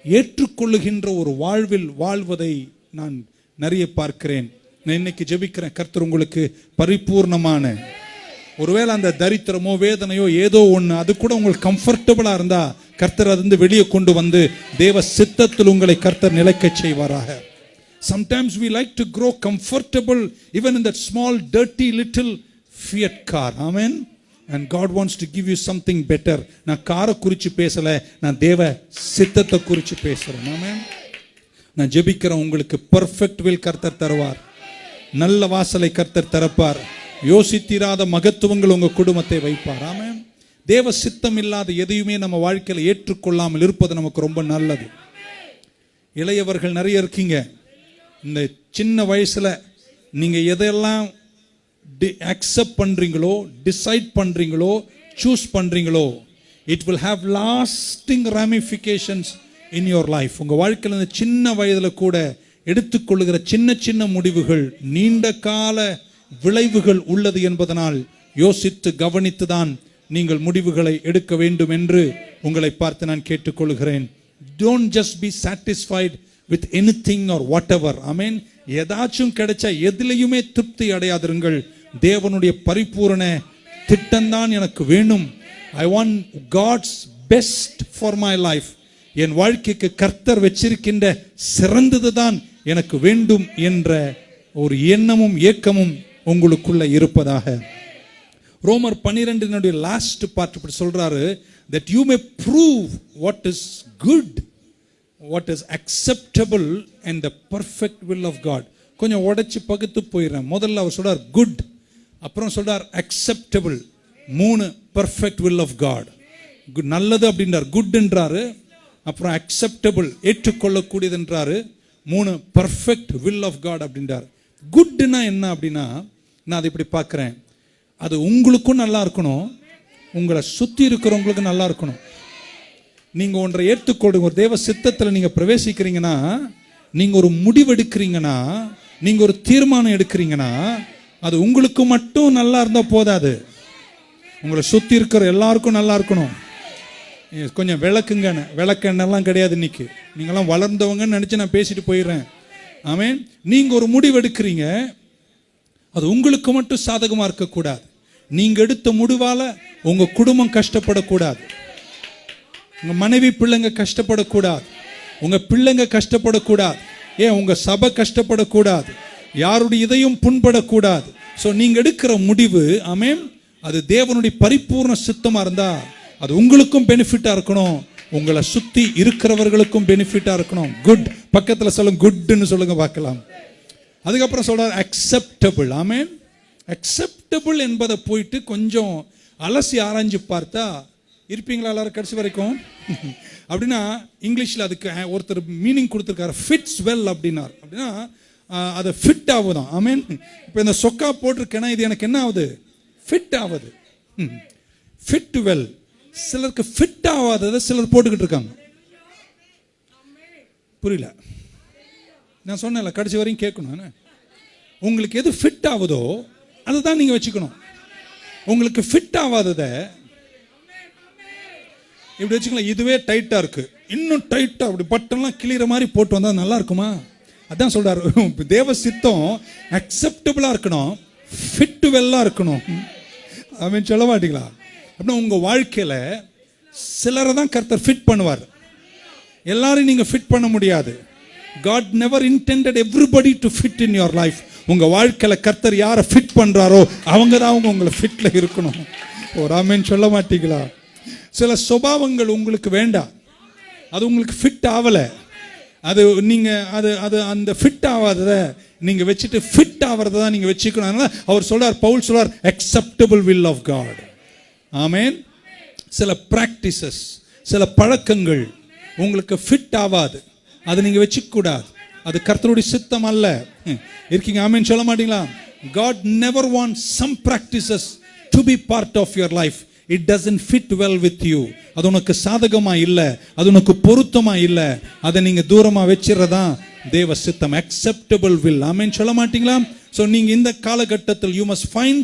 ஏற்றுக்கொள்ளுகின்ற ஒரு வாழ்வில் வாழ்வதை நான் நிறைய பார்க்கிறேன். நான் இன்னைக்கு ஜெபிக்கிறேன், கர்த்தர் உங்களுக்கு பரிபூர்ணமான ஒருவேளை அந்த தரித்திரமோ வேதனையோ ஏதோ ஒன்று அது கூட உங்களுக்கு கம்ஃபர்டபுளா இருந்தா கர்த்தர் அது வெளியே கொண்டு வந்து தேவ சித்தத்தில் உங்களை கர்த்தர் நிலைக்க செய்வாராக. Sometimes we like to grow comfortable even in that small dirty little Fiat car. Amen. And God wants to give you something better. நான் காரை குறித்து பேசல, நான் தேவ சித்தத்தை குறித்து பேசுறேன். ஆமென். நான் ஜெபிக்கிறேன், உங்களுக்கு பெர்ஃபெக்ட் வில் கர்த்தர் தருவார். நல்ல வாசலை கர்த்தர் திறப்பார். யோசித்திராத மகத்துவங்கள் உங்க குடும்பத்தை வைப்பார். ஆமென். தேவ சித்தம் இல்லாத எதையுமே நம்ம வாழ்க்கையில் ஏற்றுக்கொள்ளாமல் இருப்பது நமக்கு ரொம்ப நல்லது. இளையவர்கள் நிறைய இருக்கீங்க. இந்த சின்ன வயசுல நீங்க எதையெல்லாம் அக்செப்ட் பண்றீங்களோ, டிசைட் பண்றீங்களோ, சூஸ் பண்றீங்களோ, it will have lasting ramifications in your life. உங்க வாழ்க்கையில் இந்த சின்ன வயதுல கூட எடுத்துக்கொள்ளுகிற சின்ன சின்ன முடிவுகள் நீண்ட கால விளைவுகள் உள்ளது என்பதனால் யோசித்து கவனித்து தான் நீங்கள் முடிவுகளை எடுக்க வேண்டும் என்று உங்களை பார்த்து நான் கேட்டுக்கொள்கிறேன். Don't just be satisfied with anything or whatever. Amen. ஏதாச்சும் கிடைச்சா எதிலையுமே திருப்தி அடையாதிருங்கள். தேவனுடைய பரிபூரண திட்டம்தான் எனக்கு வேணும். I want God's best for my life. என் வாழ்க்கைக்கு கர்த்தர் வச்சிருக்கின்ற சிறந்தது தான் எனக்கு வேண்டும் என்ற ஒரு எண்ணமும் ஏக்கமும் உங்களுக்குள்ள இருப்பதாக. ரோமர் 12 லாஸ்ட் பார்ட் இப்படி சொல்றாரு, that you may prove what is good, what is acceptable and the perfect will of God. கொஞ்சம் உடைச்சு பகுத்து போயிடுறேன். முதல்ல அவர் சொல்றார் good, அப்புறம் சொல்றார் acceptable, 3 perfect will of God. நல்லது அப்படின்றார், குட் என்றாரு, அப்புறம் acceptable ஏற்றுக்கொள்ளக்கூடியது என்றாரு, 3 perfect will of God அப்படின்றார். குட்னா என்ன அப்படின்னா, நான் அதை இப்படி பார்க்குறேன், அது உங்களுக்கும் நல்லா இருக்கணும், உங்களை சுற்றி இருக்கிறவங்களுக்கு நல்லா இருக்கணும். நீங்கள் ஒன்றை ஏற்றுக்கொள்ளுங்க, ஒரு தேவ சித்தத்தில் நீங்கள் பிரவேசிக்கிறீங்கன்னா, நீங்கள் ஒரு முடிவெடுக்கிறீங்கன்னா, நீங்கள் ஒரு தீர்மானம் எடுக்கிறீங்கன்னா, அது உங்களுக்கு மட்டும் நல்லா இருந்தால் போதாது, உங்களை சுற்றி இருக்கிற எல்லாருக்கும் நல்லா இருக்கணும். கொஞ்சம் விளக்குங்கன்னு, விளக்கெண்ணெல்லாம் கிடையாது இன்னைக்கு, நீங்களாம் வளர்ந்தவங்கன்னு நினச்சி நான் பேசிட்டு போயிடுறேன். ஆமென். நீங்கள் ஒரு முடிவெடுக்கிறீங்க, அது உங்களுக்கு மட்டும் சாதகமாக இருக்கக்கூடாது. நீங்கள் எடுத்த முடிவால் உங்கள் குடும்பம் கஷ்டப்படக்கூடாது, உங்கள் மனைவி பிள்ளைங்க கஷ்டப்படக்கூடாது, உங்கள் பிள்ளைங்க கஷ்டப்படக்கூடாது, ஏன் உங்கள் சபை கஷ்டப்படக்கூடாது, யாருடைய இதையும் புண்படக்கூடாது. ஸோ நீங்கள் எடுக்கிற முடிவு, ஆமென், அது தேவனுடைய பரிபூர்ண சித்தமாக இருந்தால் அது உங்களுக்கும் பெனிஃபிட்டாக இருக்கணும், உங்களை சுற்றி இருக்கிறவர்களுக்கும் பெனிஃபிட்டாக இருக்கணும். குட், பக்கத்தில் சொல்லுங்க, குட்னு சொல்லுங்க பார்க்கலாம். அதுக்கப்புறம் சொல்றார் அக்செப்டபிள். ஆமென். அக்செப்டபிள் என்பதை போயிட்டு கொஞ்சம் அலசி ஆராய்ஞ்சு பார்த்தா இருப்பீங்களா எல்லாரும் கடைசி வரைக்கும்? அப்படின்னா இங்கிலீஷில் அதுக்கு ஒருத்தர் மீனிங் கொடுத்துருக்காரு, ஃபிட்ஸ் வெல் அப்படின்னார். அப்படின்னா அதை ஃபிட் ஆகுதான். ஆமென். இப்போ இந்த சொக்கா போட்டிருக்கேன்னா இது எனக்கு என்ன ஆகுது? ஃபிட் ஆகுது. Fit well. சிலருக்கு ஃபிட் ஆகாததை சிலர் போட்டுக்கிட்டு இருக்காங்க. புரியல? நான் சொன்னேன்ல, கடைசி வரையும் கேட்கணும். உங்களுக்கு எது ஃபிட் ஆகுதோ அதுதான் நீங்கள் வச்சுக்கணும். உங்களுக்கு ஃபிட் ஆகாததை இப்படி வச்சுக்கலாம். இதுவே டைட்டாக இருக்கு, இன்னும் டைட்டாக அப்படி பட்டன்லாம் கிளியற மாதிரி போட்டு வந்தால் நல்லா இருக்குமா? அதான் சொல்றாரு, தேவ சித்தம் அக்செப்டபிளாக இருக்கணும், ஃபிட் வெல்லாக இருக்கணும். அவன் சொல்ல மாட்டீங்களா? அப்படின்னா உங்கள் வாழ்க்கையில் சிலரை தான் கர்த்தர் ஃபிட் பண்ணுவார், எல்லாரையும் நீங்கள் ஃபிட் பண்ண முடியாது. God never intended everybody to fit in your life. உங்க வாழ்க்கையில கர்த்தர் யாரை ஃபிட் பண்றாரோ அவங்க தான் உங்களை ஃபிட்ல இருக்கணும். ஒரு ஆமென் சொல்ல மாட்டீங்களா? சில சுபாவங்கள் உங்களுக்கு வேண்டாம், அது உங்களுக்கு ஃபிட் ஆகல, அது நீங்க அது அந்த ஃபிட் ஆகாததை நீங்க வச்சுட்டு ஃபிட் ஆகிறத தான் நீங்க வச்சுக்கணும். அதனால அவர் சொல்றார், பவுல் சொல்றார், acceptable will of God. ஆமென். சில பிராக்டிசஸ், சில பழக்கங்கள் உங்களுக்கு ஃபிட் ஆகாது, அதை நீங்க வச்சுக்க கூடாது, அது கர்த்தருடைய சித்தம் அல்ல. இருக்கீங்க? ஆமென் சொல்ல மாட்டீங்களா? God never wants some practices to be part of your life. It doesn't fit well with you. அது உனக்கு சாதகமா இல்ல, அது உனக்கு பொருத்தமா இல்ல, அதை நீங்க தூரமா வச்சிரதா தேவ சித்தம். acceptable will. ஆமென் சொல்ல மாட்டீங்களா? சோ நீங்க இந்த காலகட்டத்தில் you must find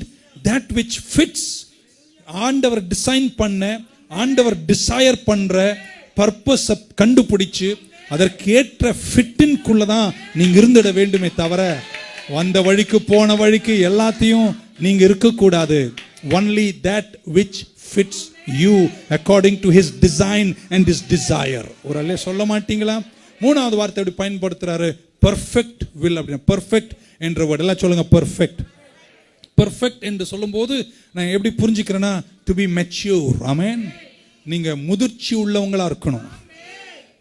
that which fits. ஆண்டவர் டிசைன் பண்ண, ஆண்டவர் டிசையர் பண்ற பர்பஸ் கண்டுபிடிச்சு அதற்கேற்ற ஃபிட்டின்குள்ள தான் நீங்க இருந்துட வேண்டுமே தவிர வந்த வழிக்கு போன வழிக்கு எல்லாத்தையும் நீங்க இருக்கக்கூடாது. only that which fits you according to his design and his desire. ஒரு அல்லே சொல்ல மாட்டீங்களா? மூணாவது வார்த்தை எப்படி பயன்படுத்துறாரு? perfect will. அப்படின்னா perfect என்ற வேர்ட் எல்லாம் சொல்லுங்க. perfect. perfect என்று சொல்லும்போது நான் எப்படி புரிஞ்சுக்கிறேன்னா, to be mature. ஆமென். நீங்க முதிர்ச்சி உள்ளவங்களா இருக்கணும்,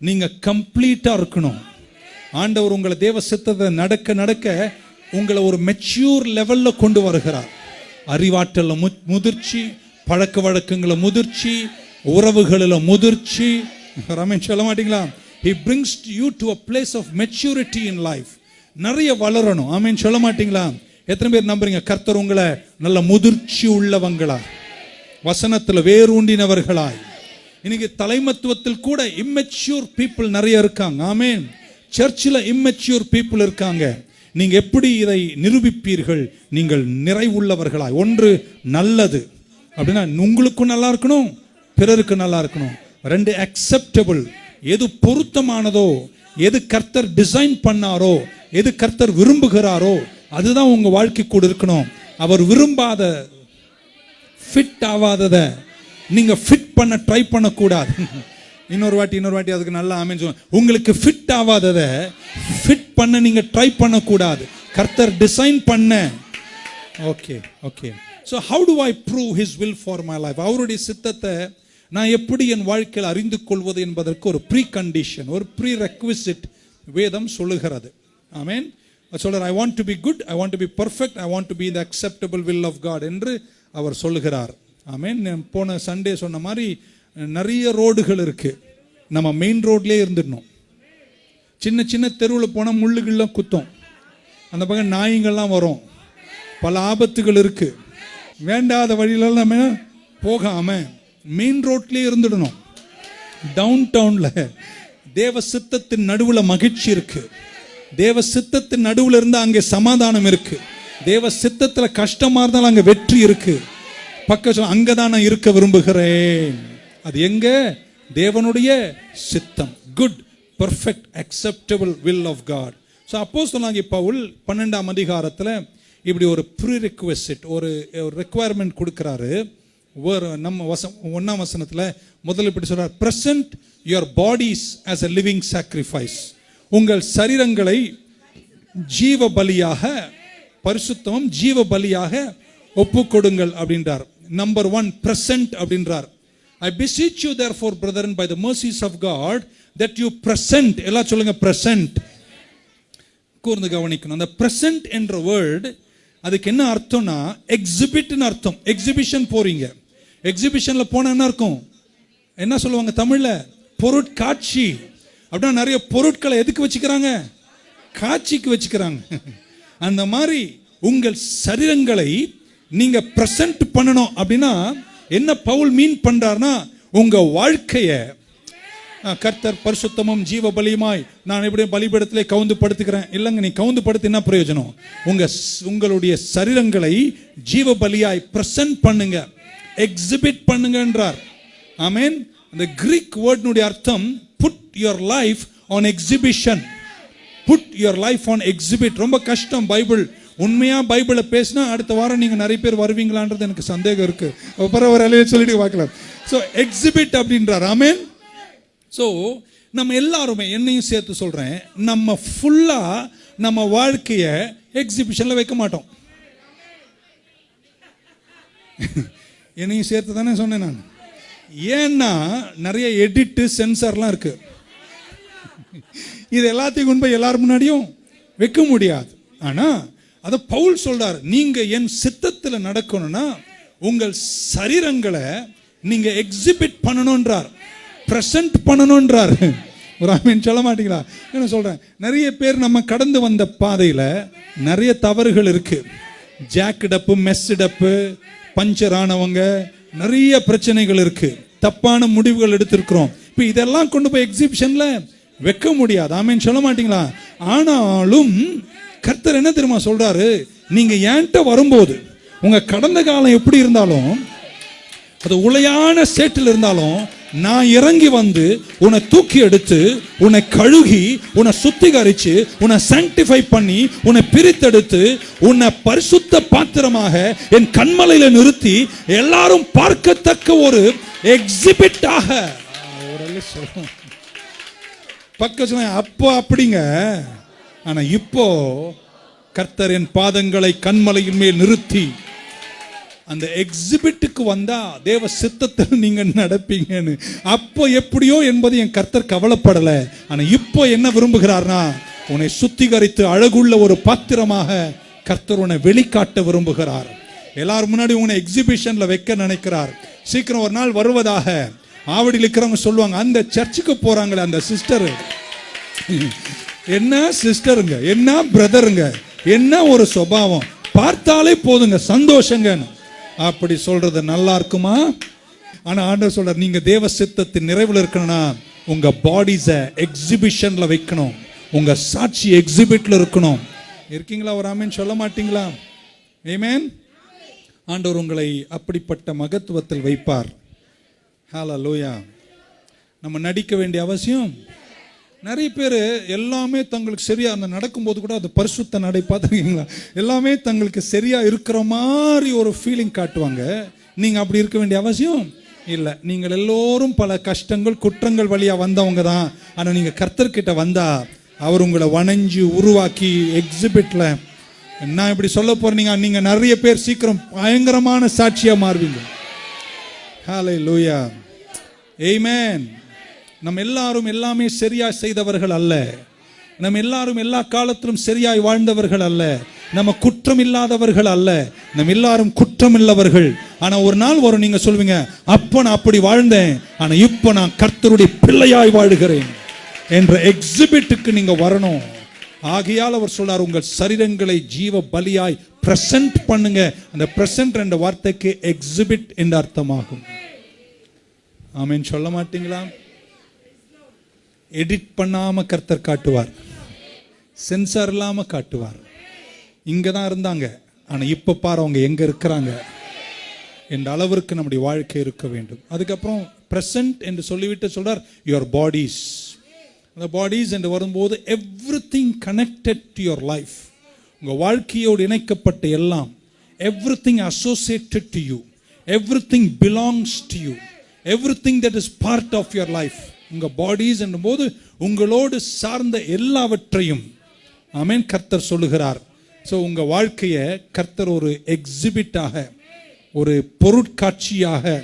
நீங்க கம்ப்ளீட்டா இருக்கணும். ஆண்டவர் உங்களை தேவ சித்தத்தை நடக்க நடக்க உங்களை ஒரு மெச்சூர் லெவல்ல கொண்டு வருகிறார். அறிவாற்றல முதிர்ச்சி, பழக்க வழக்கங்களை முதிர்ச்சி, உறவுகளில் முதிர்ச்சி. ரமேஷ் சொல்ல மாட்டீங்களா? He brings you to a place of maturity in life. நிறைய வளரணும். ஆமென் சொல்ல மாட்டீங்களா? எத்தனை பேர் நம்புறீங்க கர்த்தர் உங்களை நல்ல முதிர்ச்சி உள்ளவங்களா, வசனத்துல வேரூண்டினவர்களாய்? இன்னைக்கு தலைமத்துவத்தில் கூட இம்மெச்சூர் பீப்புள் நிறைய இருக்காங்க. ஆமென். சர்ச்சில் இம்மெச்சூர் பீப்புள் இருக்காங்க. நீங்க எப்படி இதை நிரூபிப்பீர்கள்? நீங்கள் நிறைவுள்ளவர்களாய். ஒன்று நல்லது அப்படின்னா உங்களுக்கும் நல்லா இருக்கணும், பிறருக்கு நல்லா இருக்கணும். ரெண்டு அக்செப்டபிள், எது பொருத்தமானதோ, எது கர்த்தர் டிசைன் பண்ணாரோ, எது கர்த்தர் விரும்புகிறாரோ அதுதான் உங்க வாழ்க்கை கூட இருக்கணும். அவர் விரும்பாத, ஃபிட் ஆகாதத நீங்க ஃபிட் பண்ண ட்ரை பண்ணக்கூடாது. இன்னொரு வாட்டி அதுக்கு நல்லா அமைஞ்சு, உங்களுக்கு ஃபிட் ஆகாதத ஃபிட் பண்ண நீங்க ட்ரை பண்ணக்கூடாது. கர்த்தர் டிசைன் பண்ண. Okay okay. So how to I prove his will for my life? அவருடைய சித்தத்தை நான் எப்படி என் வாழ்க்கையில் அறிந்து கொள்வது என்பதற்கு ஒரு ப்ரீ கண்டிஷன், ஒரு ப்ரீ ரெக்விசிட் வேதம் சொல்லுகிறது. ஆமென். சொல்றார், I want to be good, I want to be perfect, I want to be the acceptable will of God என்று அவர் சொல்லுகிறார். ஆமென். போன சண்டே சொன்ன மாதிரி நிறைய ரோடுகள் இருக்கு. நம்ம மெயின் ரோட்லேயே இருந்துடணும். சின்ன சின்ன தெருவில் போனால் முள்ளுகள்லாம் குத்தும், அந்த பக்கம் நாய்கள்லாம் வரும், பல ஆபத்துகள் இருக்கு. வேண்டாத வழியில நம்ம போகாம மெயின் ரோட்லேயே இருந்துடணும். டவுன் டவுன்ல தேவ சித்தத்தின் நடுவில் மகிழ்ச்சி இருக்கு. தேவ சித்தத்தின் நடுவில் இருந்தால் அங்கே சமாதானம் இருக்கு. தேவ சித்தத்தில் கஷ்டமா இருந்தாலும் அங்கே வெற்றி இருக்கு. பக்கம் அங்கதான் நான் இருக்க விரும்புகிறேன். அது எங்க? தேவனுடைய சித்தம். Good, perfect, acceptable will of God. So அப்போஸ்தலனாகிய பவுல் 12ஆம் அதிகாரத்தில் இப்படி ஒரு ப்ரீ ரெக்வெஸ்ட், ஒரு ரெக்குவயர்மெண்ட் கொடுக்குறாரு. நம்ம 1ஆம் வசனத்தில் முதல்ல இப்படி சொல்றார், present your bodies as a living sacrifice. உங்கள் சரீரங்களை ஜீவ பலியாக, பரிசுத்தமும் ஜீவ பலியாக ஒப்பு கொடுங்கள் அப்படின்றார். நம்பர் 1 பிரசன்ட் அப்படின்றார். I beseech you therefore brethren by the mercies of God that you present. எல்லாம் சொல்லுங்க present. கூர்ந்து கவனிக்கணும். அந்த present என்ற வேர்ட் அதுக்கு என்ன அர்த்தம்னா எக்ஸிபிட்னு அர்த்தம். எக்ஸிபிஷன் போறீங்க, எக்ஸிபிஷன்ல போனா என்ன இருக்கும்? என்ன சொல்லுவாங்க தமிழ்ல? பொருட்காட்சி. அப்படின்னா நிறைய பொருட்களை எதுக்கு வச்சுக்கிறாங்க? காட்சிக்கு வச்சுக்கிறாங்க. அந்த மாதிரி உங்கள் சரீரங்களை நீங்க பிரசன்ட் பண்ணணும். அப்படின்னா என்ன பவுல் மீன் பண்றார்னா, உங்க வாழ்க்கைய கர்த்தர் பரிசுத்தமும் ஜீவ பலியுமாய் நான் எப்படியும் பலிபீடத்திலே கவுந்து படுத்துக்கிறேன். இல்லைங்க, நீ கவுந்து படுத்து என்ன பிரயோஜனம்? உங்களுடைய சரீரங்களை ஜீவ பலியாய் பிரசன்ட் பண்ணுங்க, எக்ஸிபிட் பண்ணுங்கன்றார். ஆமென். அந்த கிரீக் வேர்ட்னுடைய அர்த்தம் put your life on exhibition. Put your life on exhibit. ரொம்ப கஷ்டம். பைபிள் உண்மையா பைபிளை பேசினா அடுத்த வாரம் நீங்க நிறைய பேர் வருவீங்களான்றது எனக்கு சந்தேகம் இருக்கு. அப்புறம் ஒரு அலையை சொல்லிட்டு பார்க்கலாம். ஸோ எக்ஸிபிட் அப்படின்றார். ஆமென். ஸோ நம்ம எல்லாருமே, என்னையும் சேர்த்து சொல்றேன், நம்ம ஃபுல்லா நம்ம வாழ்க்கைய எக்ஸிபிஷன்ல வைக்க மாட்டோம். என்னையும் சேர்த்து தானே சொன்னேன் நான். ஏன்னா நிறைய எடிட்டு சென்சார்லாம் இருக்கு. இது எல்லாத்தையும் கொண்டு போய் எல்லாரும் முன்னாடியும் வைக்க முடியாது. ஆனா அத பவுல் சொல்றார், நீங்க என் சித்தத்தில் நடக்கணும்னா உங்கள் சரீரங்களை நீங்க எக்ஸிபிட் பண்ணணும்ன்றார், பிரசன்ட் பண்ணணும்ன்றார். ஒரு ஆமீன் சொல்ல மாட்டீங்களா? என்ன சொல்றேன், நிறைய பேர் நம்ம கடந்து வந்த பாதையில நிறைய தவறுகள் இருக்கு. ஜாக்கெடப்பு, மெஸ்டப்பு, பஞ்சர் ஆனவங்க, நிறைய பிரச்சனைகள் இருக்கு. தப்பான முடிவுகள் எடுத்திருக்கிறோம். இப்போ இதெல்லாம் கொண்டு போய் எக்ஸிபிஷன்ல வைக்க முடியாது. ஆமீன் சொல்ல மாட்டீங்களா? ஆனாலும் கர்த்தர் என்ன தெரியுமா சொல்றாரு, நீங்க என்கிட்ட வரும்போது உங்க கடந்த காலம் எப்படி இருந்தாலும், அது உளையான சேற்றில் இருந்தாலும், நான் இறங்கி வந்து உன்னை தூக்கி எடுத்து உன்னை கழுகி உன்னை சுத்திகரிச்சு உன்னை சாங்டிஃபை பண்ணி உன்னை பிரித்தெடுத்து உன்னை பரிசுத்த பாத்திரமாக என் கண்மலையில நிறுத்தி எல்லாரும் பார்க்கத்தக்க ஒரு எக்ஸிபிட்டாக பக்கம். அப்போ அப்படிங்க. ஆனா இப்போ கர்த்தர் என் பாதங்களை கண்மலையின் மேல் நிறுத்தி அந்த எக்ஸிபிட்டுக்கு வந்தா தேவ சித்தத்தில் நீங்க நடப்பீங்கன்னு. அப்போ எப்படியோ என்பது என் கர்த்தர் கவலைப்படல. ஆனா இப்போ என்ன விரும்புகிறார்னா, உன்னை சுத்திகரித்து அழகுள்ள ஒரு பாத்திரமாக கர்த்தர் உன்னை வெளிக்காட்ட விரும்புகிறார். எல்லாரும் முன்னாடி உன்னை எக்ஸிபிஷன்ல வைக்க நினைக்கிறார். சீக்கிரம் ஒரு நாள் வருவதாக ஆவடியில் இருக்கிறவங்க சொல்லுவாங்க, அந்த சர்ச்சுக்கு போறாங்களே அந்த சிஸ்டர், என்ன சிஸ்டருங்க, என்ன பிரதருங்க, என்ன ஒரு சுபாவம், பார்த்தாலே போதுங்க சந்தோஷங்க. அப்படி சொல்றது நல்லா இருக்குமா? ஆனா ஆண்டவர் சொல்றார், நீங்க தேவ சித்தத்தின் நிறைவில் இருக்கணும்னா உங்க பாடிஸ எக்ஸிபிஷன்ல வைக்கணும், உங்க சாட்சி எக்ஸிபிட்ல இருக்கணும். இருக்கீங்களா? ஒரு ஆமென் சொல்ல மாட்டீங்களா? ஆமென். ஆண்டவர் உங்களை அப்படிப்பட்ட மகத்துவத்தில் வைப்பார். ஹல்லேலூயா. நம்ம நடிக்க வேண்டிய அவசியம் நிறைய பேர் எல்லாமே தங்களுக்கு சரியா அந்த நடக்கும்போது கூட அது பரிசுத்த நடை பார்த்துருக்கீங்களா? எல்லாமே தங்களுக்கு சரியா இருக்கிற மாதிரி ஒரு ஃபீலிங் காட்டுவாங்க. நீங்க அப்படி இருக்க வேண்டிய அவசியம் இல்லை. நீங்கள் எல்லோரும் பல கஷ்டங்கள் குற்றங்கள் வழியா வந்தவங்க தான். ஆனா நீங்க கர்த்தர்கிட்ட வந்தா அவர் உங்களை வணைஞ்சு உருவாக்கி எக்ஸிபிட்ல நான் இப்படி சொல்ல போறீங்க, நீங்க நிறைய பேர் சீக்கிரம் பயங்கரமான சாட்சியா மாறுவீங்க. ஹல்லேலூயா, ஆமென். நம்ம எல்லாரும் எல்லாமே சரியா செய்தவர்கள் அல்ல. நம்ம எல்லாரும் எல்லா காலத்திலும் சரியாய் வாழ்ந்தவர்கள் அல்ல. நம்ம குற்றம் இல்லாதவர்கள் அல்ல. நம்ம எல்லாரும் குற்றம் இல்லவர்கள். ஆனா ஒரு நாள் வரும், நீங்க சொல்வீங்க, அப்ப நான் அப்படி வாழ்ந்தேன், ஆனா இப்ப நான் கர்த்தருடைய பிள்ளையாய் வாழுகிறேன் என்ற எக்ஸிபிட்டுக்கு நீங்க வரணும். ஆகையால் அவர் சொல்றார், உங்கள் சரீரங்களை ஜீவ பலியாய் பிரசன்ட் பண்ணுங்க. அந்த பிரசன்ட் என்ற வார்த்தைக்கு எக்ஸிபிட் என்ற அர்த்தமாகும். ஆமென் சொல்ல மாட்டீங்களா? எடிட் பண்ணாம கர்த்தர் காட்டுவார், சென்சார் இல்லாம காட்டுவார். இங்க தான் இருந்தாங்க, ஆனா இப்ப பாரு அவங்க எங்க இருக்கிறாங்க என்ற அளவிற்கு நம்முடைய வாழ்க்கை இருக்க வேண்டும். அதுக்கப்புறம் பிரசன்ட் என்று சொல்லிவிட்டு சொல்றார், யுவர் பாடிஸ். அந்த பாடிஸ் என்று வரும்போது everything connected to your life, உங்க வாழ்க்கையோடு இணைக்கப்பட்ட எல்லாம், everything associated to you, everything belongs to you, everything that is part of your life. உங்க பாடிஸ் என்னும் போது உங்களோடு சார்ந்த எல்லாவற்றையும், ஆமென், கர்த்தர் சொல்லுகிறார். ஸோ உங்க வாழ்க்கையை கர்த்தர் ஒரு எக்ஸிபிட்டாக, ஒரு பொருட்காட்சியாக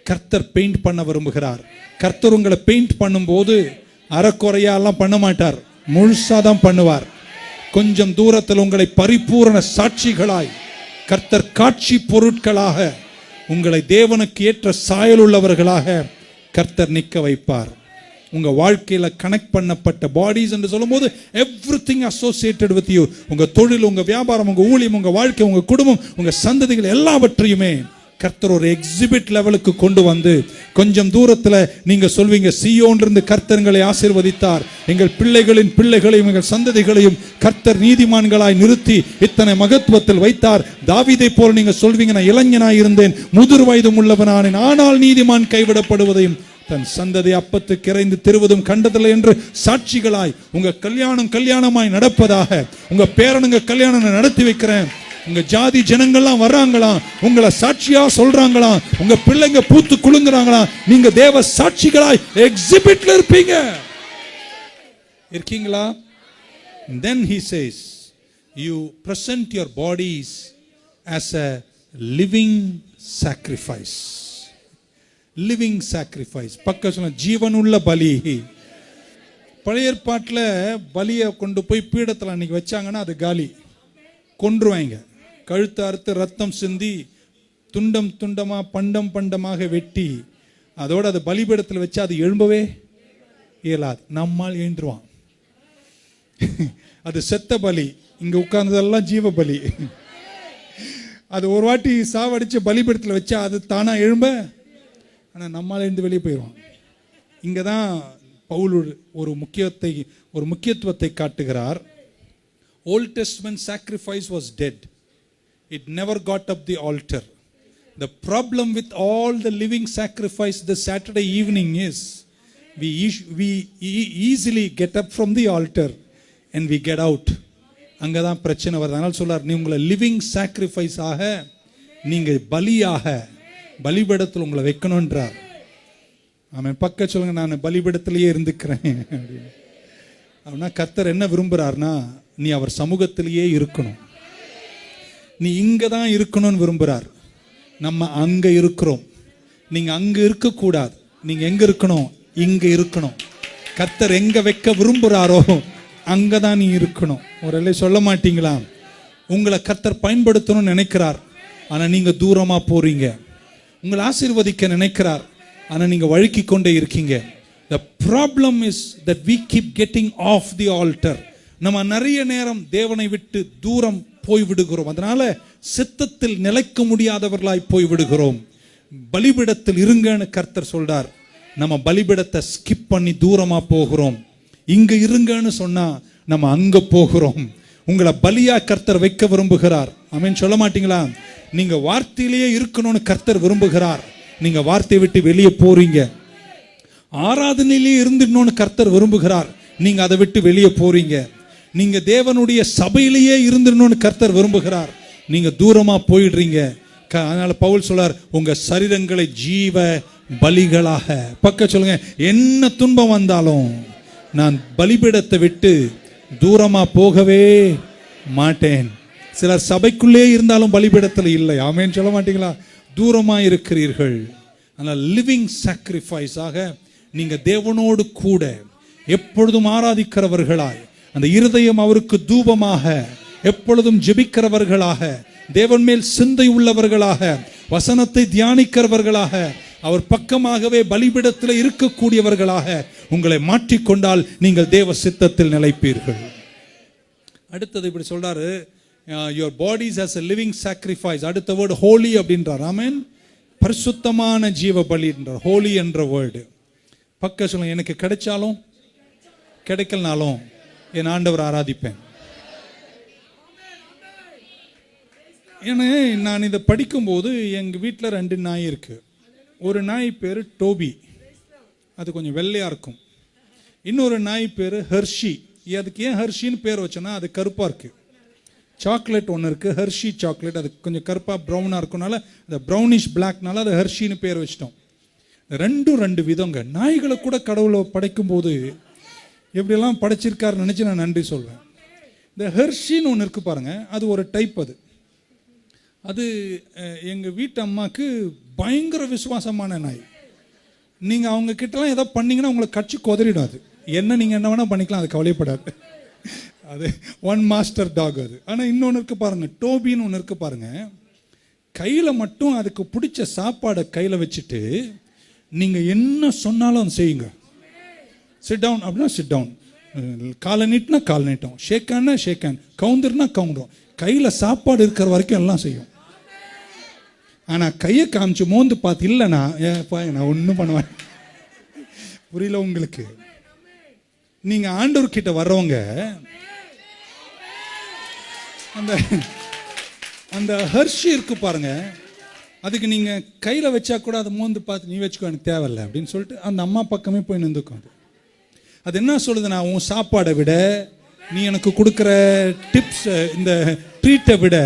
கர்த்தர் பெயிண்ட் பண்ண விரும்புகிறார். கர்த்தர் உங்களை பெயிண்ட் பண்ணும்போது அறக்குறையாலாம் பண்ண மாட்டார், முழுசாதான் பண்ணுவார். கொஞ்சம் தூரத்தில் உங்களை பரிபூரண சாட்சிகளாய் கர்த்தர் காட்சி பொருட்களாக உங்களை தேவனுக்கு ஏற்ற சாயல் உள்ளவர்களாக கர்த்தர் நிற்க வைப்பார். உங்க வாழ்க்கையில கனெக்ட் பண்ணப்பட்ட பாடிஸ் என்று சொல்லும்போது எவ்ரிதிங் அசோசியேட்டட் வித் யூ, உங்க தொழில், உங்க வியாபாரம், உங்க ஊழியம், உங்க வாழ்க்கை, உங்க குடும்பம், உங்க சந்ததிகள் எல்லாவற்றையுமே கர்த்தர் ஒரு எக்ஸிபிட் லெவலுக்கு கொண்டு வந்து கொஞ்சம் தூரத்துல நீங்க சொல்வீங்க, சீயோனிலிருந்து கர்த்தர்களை ஆசீர்வதித்தார், எங்கள் பிள்ளைகளின் பிள்ளைகளையும் எங்கள் சந்ததிகளையும் கர்த்தர் நீதிமான்களாய் நிறுத்தி இத்தனை மகத்துவத்தில் வைத்தார். தாவீதை போல நீங்க சொல்வீங்க, நான் இளைஞனாய் இருந்தேன், முதிர் வயதும் உள்ளவனானேன், ஆனால் நீதிமான் கைவிடப்படுவதையும் தன் சந்ததி அப்பத்துக்கு இறைந்து திருவதும் கண்டதில்லை என்று சாட்சிகளாய் உங்க கல்யாணமாய் நடப்பதாக, உங்க பேரனுங்க கல்யாணம் நடத்தி வைக்கிறேன், உங்க ஜாதி ஜனங்கள்லாம் வர்றாங்களாம், உங்களை சாட்சியா சொல்றாங்களாம், உங்க பிள்ளைங்க பூத்து குலுங்குறாங்களாம், நீங்க தேவ சாட்சிகளாய் எக்ஸிபிட்ல இருப்பீங்க. இருக்கீங்களா? Then he says, you present your bodies as a living sacrifice. Living sacrifice. பக்கம் சொன்ன ஜீவனுள்ள பலி. பழைய ஏற்பாட்டில் பலியை கொண்டு போய் பீடத்தில் அன்னைக்கு வச்சாங்கன்னா அது காலி, கொன்றுவாங்க. கழுத்து அறுத்து ரத்தம் சிந்தி துண்டம் துண்டமா பண்டம் பண்டமாக வெட்டி அதோட அது பலிபீடத்தில் வச்சா அது எழும்பவே இயலாது. நம்மால் எழுந்துருவான். அது செத்த பலி. இங்க உட்கார்ந்ததெல்லாம் ஜீவ பலி. அது ஒரு வாட்டி சாவடிச்சு பலிபீடத்தில் வச்சா அது தானா எழும்ப, ஆனால் நம்மால் இருந்து வெளியே போயிடுவான். இங்கே தான் பவுல் ஒரு முக்கியத்துவத்தை காட்டுகிறார். Old Testament sacrifice was dead. It never got up the altar. The problem with all the living sacrifice the Saturday evening is we easily get up from the altar and we get out. அங்கே தான் பிரச்சனை வருது. அதனால் சொல்லார், நீ உங்களை living sacrifice ஆக, நீங்கள் பலியாக பலிபீடத்தில் உங்களை வைக்கணும்ன்றார். அவன் பக்க சொல்லுங்க, நான் பலிபீடத்திலேயே இருந்துக்கிறேன் அப்படின்னு. அப்படின்னா கர்த்தர் என்ன விரும்புகிறார்னா, நீ அவர் சமூகத்திலேயே இருக்கணும், நீ இங்கே தான் இருக்கணும்னு விரும்புகிறார். நம்ம அங்கே இருக்கிறோம், நீங்கள் அங்கே இருக்கக்கூடாது. நீங்கள் எங்கே இருக்கணும்? இங்கே இருக்கணும். கர்த்தர் எங்கே வைக்க விரும்புகிறாரோ அங்கே தான் நீ இருக்கணும். ஒரு எல்லை சொல்ல மாட்டீங்களா? உங்களை கர்த்தர் பயன்படுத்தணும்னு நினைக்கிறார், ஆனால் நீங்கள் தூரமாக போறீங்க. உங்களை ஆசீர்வதிக்க நினைக்கிறார், ஆனால் நீங்கள் வழுக்கி கொண்டே இருக்கீங்க. The problem is that we keep getting off the altar. நம்ம நிறைய நேரம் தேவனை விட்டு தூரம் போய் விடுகிறோம். அதனால சித்தத்தில் நிலைக்க முடியாதவர்களாய் போய் விடுகிறோம். பலிபீடத்தில் இருங்கன்னு கர்த்தர் சொல்றார், நம்ம பலிபீடத்தை ஸ்கிப் பண்ணி தூரமா போகிறோம். இங்க இருங்கன்னு சொன்னா நம்ம அங்க போகிறோம். உங்களை பலியா கர்த்தர் வைக்க விரும்புகிறார். ஆமென் சொல்ல மாட்டீங்களா? நீங்க வார்த்தையிலேயே இருக்கணும்னு கர்த்தர் விரும்புகிறார். நீங்க வார்த்தையை விட்டு வெளியே போறீங்க. ஆராதனையிலேயே இருந்துடணும்னு கர்த்தர் விரும்புகிறார். நீங்க அதை விட்டு வெளியே போறீங்க. நீங்க தேவனுடைய சபையிலேயே இருந்துடணும்னு கர்த்தர் விரும்புகிறார். நீங்க தூரமா போயிடுறீங்க. அதனால பவுல் சொல்றார், உங்க சரீரங்களை ஜீவ பலிகளாக. பக்க சொல்லுங்க, என்ன துன்பம் வந்தாலும் நான் பலிபீடத்தை விட்டு தூரமா போகவே மாட்டேன். சிலர் சபைக்குள்ளே இருந்தாலும் பலிபீடத்தில் இல்லை. ஆமென் சொல்ல மாட்டீங்களா? தூரமா இருக்கிறீர்கள். ஆனால் லிவிங் சாக்ரிஃபைஸாக நீங்க தேவனோடு கூட எப்பொழுதும் ஆராதிக்கிறவர்களாய், அந்த இருதயம் அவருக்கு தூபமாக எப்பொழுதும் ஜெபிக்கிறவர்களாக, தேவன் மேல் சிந்தை உள்ளவர்களாக, வசனத்தை தியானிக்கிறவர்களாக, அவர் பக்கமாகவே பலிபீடத்தில் இருக்கக்கூடியவர்களாக உங்களை மாற்றிக்கொண்டால் நீங்கள் தேவ சித்தத்தில் நிலைப்பீர்கள். அடுத்தது இப்படி சொல்றாரு, your bodies as a living sacrifice. அடுத்த வேர்டு ஹோலி அப்படின்றார். ஆமென். பரிசுத்தமான ஜீவ பலி என்றார். ஹோலி என்ற வேர்டு. பக்க சொல்லுங்க, எனக்கு கிடைச்சாலும் கிடைக்கலனாலும் என் ஆண்டவர் ஆராதிப்பேன். ஏன்னா நான் இதை படிக்கும்போது எங்கள் வீட்டில் 2 நாய் இருக்கு. ஒரு நாய் பேர் டோபி, அது கொஞ்சம் வெள்ளையாக இருக்கும். இன்னொரு நாய் பேர் ஹெர்ஷி. அதுக்கு ஏன் ஹெர்ஷின்னு பேர் வச்சோன்னா அது கருப்பாக இருக்கு. சாக்லேட் ஒன்று இருக்குது, ஹெர்ஷி சாக்லேட், அது கொஞ்சம் கருப்பாக ப்ரௌனாக இருக்கும்னால அந்த ப்ரௌனிஷ் பிளாக்னால அது ஹெர்ஷின்னு பேர் வச்சிட்டோம். 2 விதங்க. நாய்களை கூட கடவுளை படைக்கும்போது எப்படியெல்லாம் படைச்சிருக்காருன்னு நினச்சி நான் நன்றி சொல்வேன். இந்த ஹெர்ஷின்னு ஒன்று இருக்குது பாருங்கள், அது ஒரு டைப். அது எங்கள் வீட்டு அம்மாவுக்கு பயங்கர விசுவாசமான நாய். நீங்கள் அவங்க கிட்டலாம் ஏதோ பண்ணிங்கன்னா உங்களை கட்சி கொதறிடாது. நீங்கள் என்ன வேணால் பண்ணிக்கலாம், அது கவலைப்படாது. அது ஒன் மாஸ்டர் டாக் அது. ஆனால் இன்னொன்று இருக்குது பாருங்கள், டோபின்னு ஒன்று இருக்குது பாருங்கள். கையில் மட்டும் அதுக்கு பிடிச்ச சாப்பாடை கையில் வச்சுட்டு நீங்கள் என்ன சொன்னாலும் அதை செய்யுங்க. சிட் டவுன் அப்படின்னா சிட் டவுன், காலை நீட்டினா கால் நீட்டும், ஷேக் ஹேண்ட்னா ஷேக் ஹேண்ட், கவுந்தர்னா கவுந்துரும். கையில் சாப்பாடு இருக்கிற வரைக்கும் எல்லாம் செய்யும். ஆனால் கையை காமிச்சு மோந்து பார்த்து இல்லைண்ணா நான் ஒன்றும் பண்ணுவேன். புரியல உங்களுக்கு? நீங்கள் ஆண்டவர்கிட்ட வர்றவங்க அந்த அந்த ஹெர்ஷி இருக்கு பாருங்க, அதுக்கு நீங்கள் கையில் வச்சா கூட அதை மோந்து பார்த்து நீ வச்சுக்கோ எனக்கு தேவையில்லை அப்படின்னு சொல்லிட்டு அந்த அம்மா பக்கமே போய் நின்றுக்கும். அது என்ன சொல்லுதுன்னா, உன் சாப்பாடை விட நீ எனக்கு கொடுக்குற டிப்ஸ், இந்த ட்ரீட்டை விட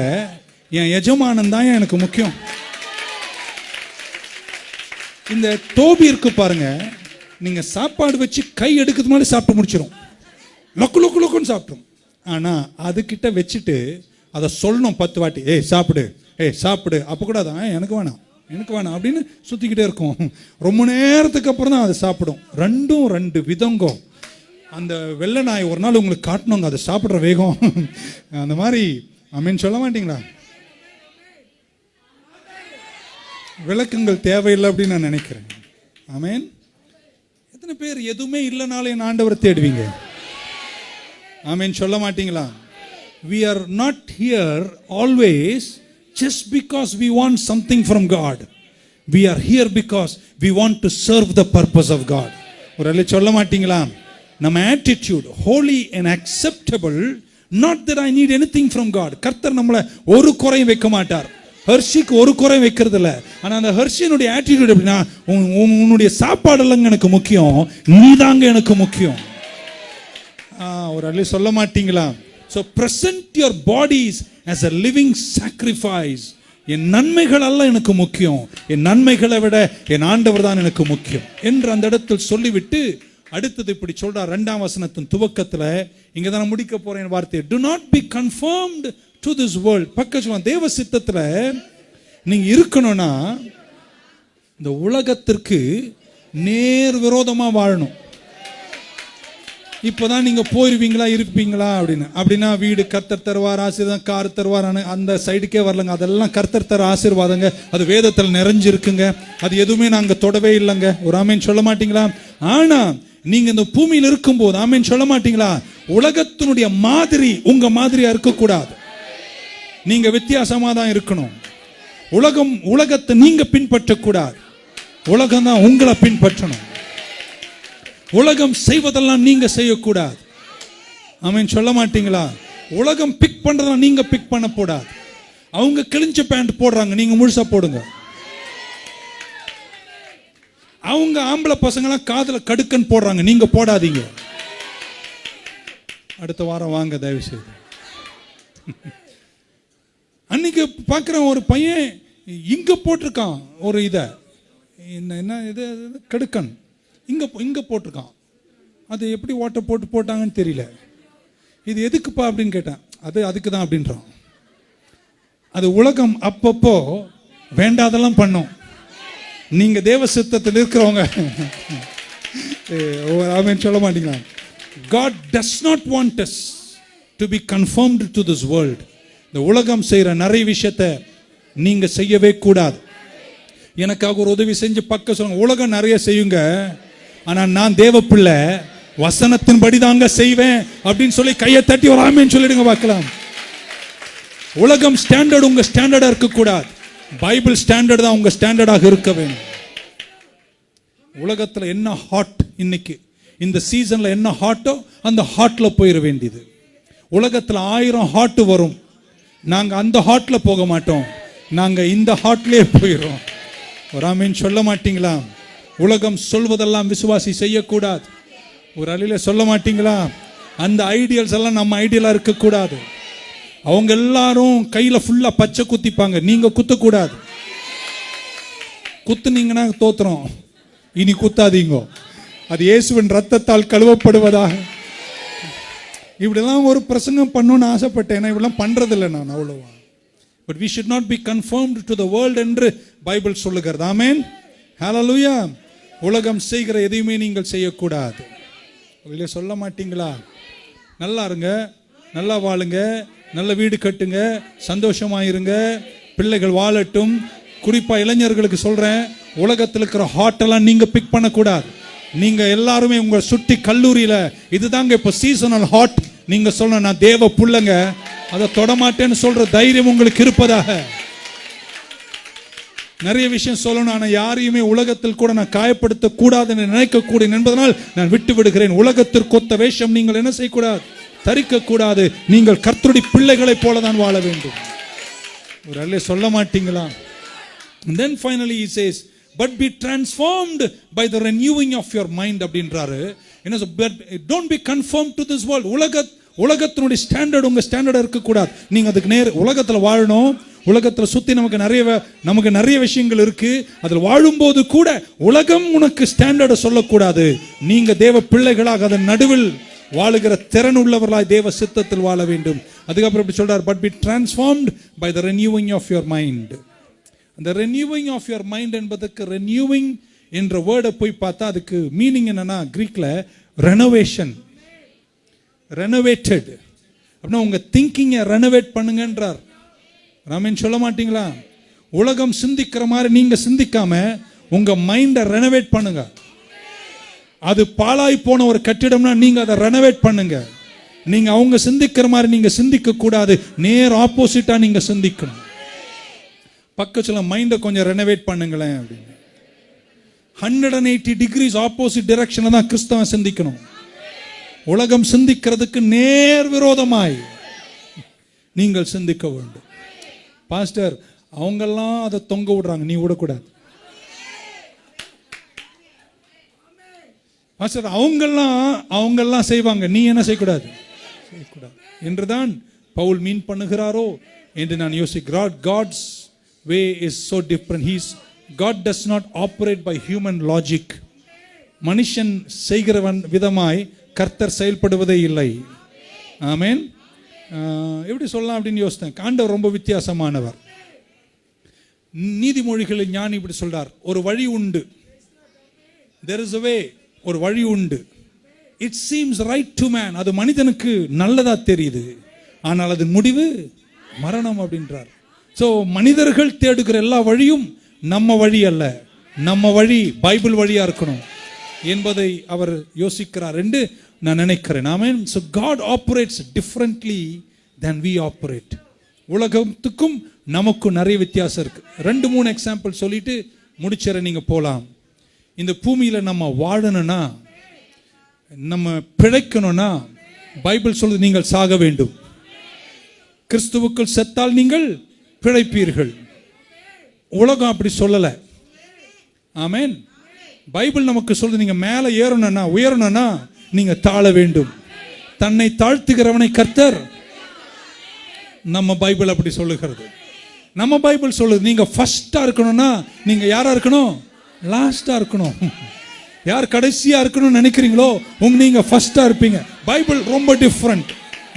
என் எஜமானன் தான் எனக்கு முக்கியம். இந்த டோபி இருக்கு பாருங்க, நீங்க சாப்பாடு வச்சு கை எடுக்கிறது மாதிரி சாப்பிட்டு முடிச்சிடும், லொக்கு லொக்கு லொக்குன்னு சாப்பிடும். ஆனா அதுகிட்ட வச்சுட்டு அதை சொல்லணும் 10 வாட்டி, ஏய் சாப்பிடு, ஏய் சாப்பிடு. அப்போ கூட அதான் எனக்கு வேணாம் எனக்கு வேணாம் அப்படின்னு சுத்திக்கிட்டே இருக்கும். ரொம்ப நேரத்துக்கு அப்புறம் தான் அதை சாப்பிடும். 2 விதங்கோ. அந்த வெள்ளை நாய் ஒரு நாள் உங்களுக்கு காட்டணுங்க அதை சாப்பிட்ற வேகம். அந்த மாதிரி ஆமென் சொல்ல மாட்டீங்களா? விளக்கங்கள் தேவையில்லை அப்படின்னு நான் நினைக்கிறேன். ஆமென். எத்தனை பேர் எதுவுமே இல்லைனாலும் என் ஆண்டவரை தேடுவீங்க? ஆமென் சொல்ல மாட்டீங்களா? We are not here always just because we want something from God. We are here because we want to serve the purpose of God. ஒரு அல்ல சொல்ல மாட்டீங்களா? நம்ம attitude holy and acceptable, not that I need anything from God. கர்த்தர் நம்மளை ஒரு குறையும் வைக்க மாட்டார். ஹெர்ஷிக்கு ஒரு குறை வைக்கிறது இல்லை. ஆனால் அந்த ஹெர்ஷினுடைய ஆட்டிடியூட் எப்படின்னா, உன்னுடைய சாப்பாடெல்லாம் எனக்கு முக்கியம், நீ தாங்க எனக்கு முக்கியம். ஒரு அல்ல சொல்ல மாட்டீங்களா? So present your bodies as a living sacrifice. என் நன்மைகள் எல்லாம் எனக்கு முக்கியம், என் நன்மைகளை விட என் ஆண்டவர் தான் எனக்கு முக்கியம் என்று அந்த இடத்தில் சொல்லிவிட்டு அடுத்தது இப்படி சொல்றார் 2ஆம் வசனத்தின் துவக்கத்தில். இங்கே தான் முடிக்க போறேன் வார்த்தை, do not be conformed to this world. பக்கச்சுவா தேவ சித்தத்தில் நீங்க இருக்கணும்னா இந்த உலகத்திற்கு நேர் விரோதமா வாழணும். இப்போதான் நீங்க போயிருவீங்களா இருப்பீங்களா அப்படின்னா வீடு கர்த்தர் தருவார், ஆசீர்வாதம், கார் தருவார், அந்த சைடுக்கே வரலங்க. அதெல்லாம் கர்த்தர் தர ஆசீர்வாதங்க, அது வேதத்தில் நிறைஞ்சிருக்குங்க. அது எதுவுமே நாங்க தொடவே இல்லைங்க. ஒரு ஆமேன் சொல்ல மாட்டீங்களா? ஆனா நீங்க இந்த பூமியில் இருக்கும்போது ஆமேன் சொல்ல மாட்டீங்களா? உலகத்தினுடைய மாதிரி உங்க மாதிரியா இருக்கக்கூடாது. நீங்க வித்தியாசமா தான் இருக்கணும். உலகத்தை நீங்க பின்பற்றக்கூடாது, உலகம் தான் உங்களை பின்பற்றணும். உலகம் செய்வதெல்லாம் நீங்க செய்யக்கூடாது. ஆமென் சொல்ல மாட்டீங்களா? உலகம் பிக் பண்றதெல்லாம் நீங்க பிக் பண்ண கூடாது. அவங்க கிழிஞ்ச பேண்ட் போடுறாங்க, நீங்க முழுசா போடுங்க. அவங்க ஆம்பளை பசங்களாம் காதுல கடுக்கன் போடுறாங்க, நீங்க போடாதீங்க. அடுத்த வாரம் வாங்க தயவு செய்து. அன்னைக்கு பார்க்குறேன் ஒரு பையன் இங்கே போட்டிருக்கான் ஒரு இதை, என்ன இது கடுக்கன் இங்கே போட்டிருக்கான். அது எப்படி ஓட்ட போட்டாங்கன்னு தெரியல. இது எதுக்குப்பா அப்படின்னு கேட்டேன். அதுக்கு தான் அப்படின்றான். அது உலகம் அப்பப்போ வேண்டாதெல்லாம் பண்ணும். நீங்க தேவ சித்தத்தில் இருக்கிறவங்க ஆமென் சொல்ல மாட்டீங்களா? God does not want us to be conformed to this world. இந்த உலகம் செய்யற நிறைய விஷயத்தை நீங்க செய்யவே கூடாது. எனக்காக ஒரு உதவி செஞ்சு பக்க சொல்லுங்க. உலகம் நிறைய செய்யுங்க, ஆனா நான் தேவ பிள்ளை, வசனத்தின்படி தாங்க செய்வேன் அப்படின்னு சொல்லி கையை தட்டி ஒரு ஆமென் சொல்லிடுங்க பார்க்கலாம். உலகம் ஸ்டாண்டர்ட் உங்க ஸ்டாண்டர்டா இருக்க கூடாது. பைபிள் ஸ்டாண்டர்ட் தான் உங்க ஸ்டாண்டர்டாக இருக்க வேண்டும். உலகத்துல என்ன ஹாட் இன்னைக்கு இந்த சீசன்ல என்ன ஹாட்டோ அந்த ஹாட்ல போயிட வேண்டியது. உலகத்துல 1000 ஹாட் வரும், நாங்க அந்த ஹாட்ல போக மாட்டோம், நாங்க இந்த ஹாட்லயே போயிடும். ஒரு ஆமென் சொல்ல மாட்டீங்களா? உலகம் சொல்வதெல்லாம் விசுவாசி செய்யக்கூடாது. ஒரு அழில சொல்ல மாட்டீங்களா? அந்த ஐடியல்ஸ் எல்லாம் நம்ம ஐடியலா இருக்க கூடாது. அவங்க எல்லாரும் கையில ஃபுல்லா பச்சை குத்திப்பாங்க, நீங்க குத்தக்கூடாது. குத்துனீங்கன்னா தோத்துறோம். இனி குத்தாதீங்க, அது இயேசுவின் ரத்தத்தால் கழுவப்படுவதாக. இப்படிலாம் ஒரு பிரசங்கம் பண்ணணும்னு ஆசைப்பட்டேன். இப்படிலாம் பண்றதில்லை நான் அவ்வளவா. But we should not be conformed to the world என்று பைபிள் சொல்லுகிறது. ஆமென், ஹalleluya. உலகம் செய்கிற எதையுமே நீங்கள் செய்யக்கூடாது. சொல்ல மாட்டீங்களா? நல்லா இருங்க, நல்லா வாழுங்க, நல்ல வீடு கட்டுங்க, சந்தோஷமாயிருங்க, பிள்ளைகள் வாழட்டும். குறிப்பா இளைஞர்களுக்கு சொல்றேன், உலகத்தில் இருக்கிற ஹாட்டெல்லாம் நீங்க பிக் பண்ணக்கூடாது. நீங்க எல்லாருமே உங்க சுட்டி கல்லூரியில இதுதாங்க இப்ப சீசனல் ஹாட், நீங்க சொல்ல நான் தேவ புள்ளங்க, அதை தொடமாட்டேன்னு சொல்ற தைரியம் உங்களுக்கு இருப்பதாக. நிறைய விஷயம் சொல்லணும், ஆனா யாரையுமே உலகத்தில் கூட நான் காயப்படுத்த கூடாது என்று நினைக்கக்கூடாது என்பதனால் நான் விட்டு விடுகிறேன். உலகத்திற்கு ஒத்த வேஷம் நீங்கள் என்ன செய்யக்கூடாது, தரிக்க கூடாது. நீங்கள் கர்த்தருடைய பிள்ளைகளை போல தான் வாழ வேண்டும். ஒரு அல்ல சொல்ல மாட்டீங்களா? And then finally he says, but be transformed by the renewing of your mind அப்படின்றாரு. என்ன don't be conformed to this world. உலகத்தினுடைய ஸ்டாண்டர்ட் உங்க ஸ்டாண்டர்டா இருக்க கூடாது. நீங்க அதுக்கு நேர் உலகத்துல வாழணும். உலகத்துல சுத்தி நமக்கு நிறைய விஷயங்கள் இருக்கு. அதில் வாழும்போது கூட உலகம் உனக்கு ஸ்டாண்டர்டை சொல்லக்கூடாது. நீங்க தேவ பிள்ளைகளாக அதன் நடுவில் வாழுகிற திறன் உள்ளவர்களாய் தேவ சித்தத்தில் வாழ வேண்டும். அதுக்கப்புறம் எப்படி சொல்றார்? but be transformed by the renewing of your mind. அந்த renewing of your mind என்பதற்கு renewing என்ற வேர்டை போய் பார்த்தா அதுக்கு மீனிங் என்னன்னா, கிரீக்ல ரெனோவேஷன், ரெனோவேட்டட் அப்படின்னா உங்க திங்கிங்கை ரெனோவேட் பண்ணுங்கன்றார். ராமன் சொல்ல மாட்டீங்களா? உலகம் சிந்திக்கிற மாதிரி நீங்க சிந்திக்காம உங்க மைண்டை ரெனோவேட் பண்ணுங்க. அது பாழாய் போன ஒரு கட்டிடம்னா நீங்க அதை ரெனோவேட் பண்ணுங்க. நீங்க அவங்க சிந்திக்கிற மாதிரி நீங்க சிந்திக்க கூடாது, நேர் ஆப்போசிட்டா நீங்க சிந்திக்கணும். பக்கத்துல மைண்டை கொஞ்சம் ரெனோவேட் பண்ணுங்களேன் அப்படின்னு. 180 டிகிரிஸ் ஆப்போசிட் டைரக்ஷன்ல தான் கிறிஸ்தவன் சிந்திக்கணும். உலகம் சிந்திக்கிறதுக்கு நேர் விரோதமாய் நீங்கள் சிந்திக்க வேண்டும். பாஸ்டர் அவங்கெல்லாம் அதை தொங்க விடுறாங்க, நீ விடக்கூடாது. பாஸ்டர் அவங்கெல்லாம் செய்வாங்க, நீ என்ன செய்யக்கூடாது என்றுதான் பவுல் மீன் பண்ணுகிறாரோ என்று நான் யோசிக்கிறேன். God's way is so different. God does not operate by human logic. மனுஷன் செய்கிறவன் விதமாய் கர்த்தர் செயல்படுவதே இல்லை. ஆமென். எப்படி சொல்லலாம் அப்படின்னு யோசித்தேன். ஆண்டவர் ரொம்ப வித்தியாசமானவர். நீதிமொழிகளில் ஞானி இப்படி சொல்றார், ஒரு வழி உண்டு, there is a way, ஒரு வழி உண்டு, it seems right to man, அது மனிதனுக்கு நல்லதா தெரியுது, ஆனால் அது முடிவு மரணம் அப்படின்றார். ஸோ மனிதர்கள் தேடுகிற எல்லா வழியும் நம்ம வழி அல்ல, நம்ம வழி பைபிள் வழியா இருக்கணும் என்பதை அவர் யோசிக்கிறார் என்று நான் நினைக்கிறேன். ஆமென். So God operates differently than we operate. உலகத்துக்கும் நமக்கும் நிறைய வித்தியாசம் இருக்கு. 2-3 எக்ஸாம்பிள் சொல்லிட்டு முடிச்சற நீங்க போலாம். இந்த பூமியில நம்ம வாழணும்னா, நம்ம பிழைக்கணும்னா பைபிள் சொல்லுது நீங்கள் சாக வேண்டும். கிறிஸ்துவுக்குள் செத்தால் நீங்கள் பிழைப்பீர்கள். உலகம் அப்படி சொல்லல. ஆமென். பைபிள் நமக்கு சொல்லுது நீங்க மேலே ஏறணும்னா, உயரணும்னா நீங்க தாழ வேண்டும். தன்னை தாழ்த்துகிறவனை கர்த்தர். நம்ம பைபிள் அப்படி சொல்லுகிறது. நம்ம பைபிள் சொல்லுது நீங்க ஃபர்ஸ்டா இருக்கணும்னா நீங்க யாரா இருக்கணும்? லாஸ்டா இருக்கணும். யார் கடைசியா இருக்கணும்னு நினைக்கிறீங்களோ நீங்க ஃபர்ஸ்டா இருப்பீங்க. பைபிள் ரொம்ப டிஃபரண்ட்.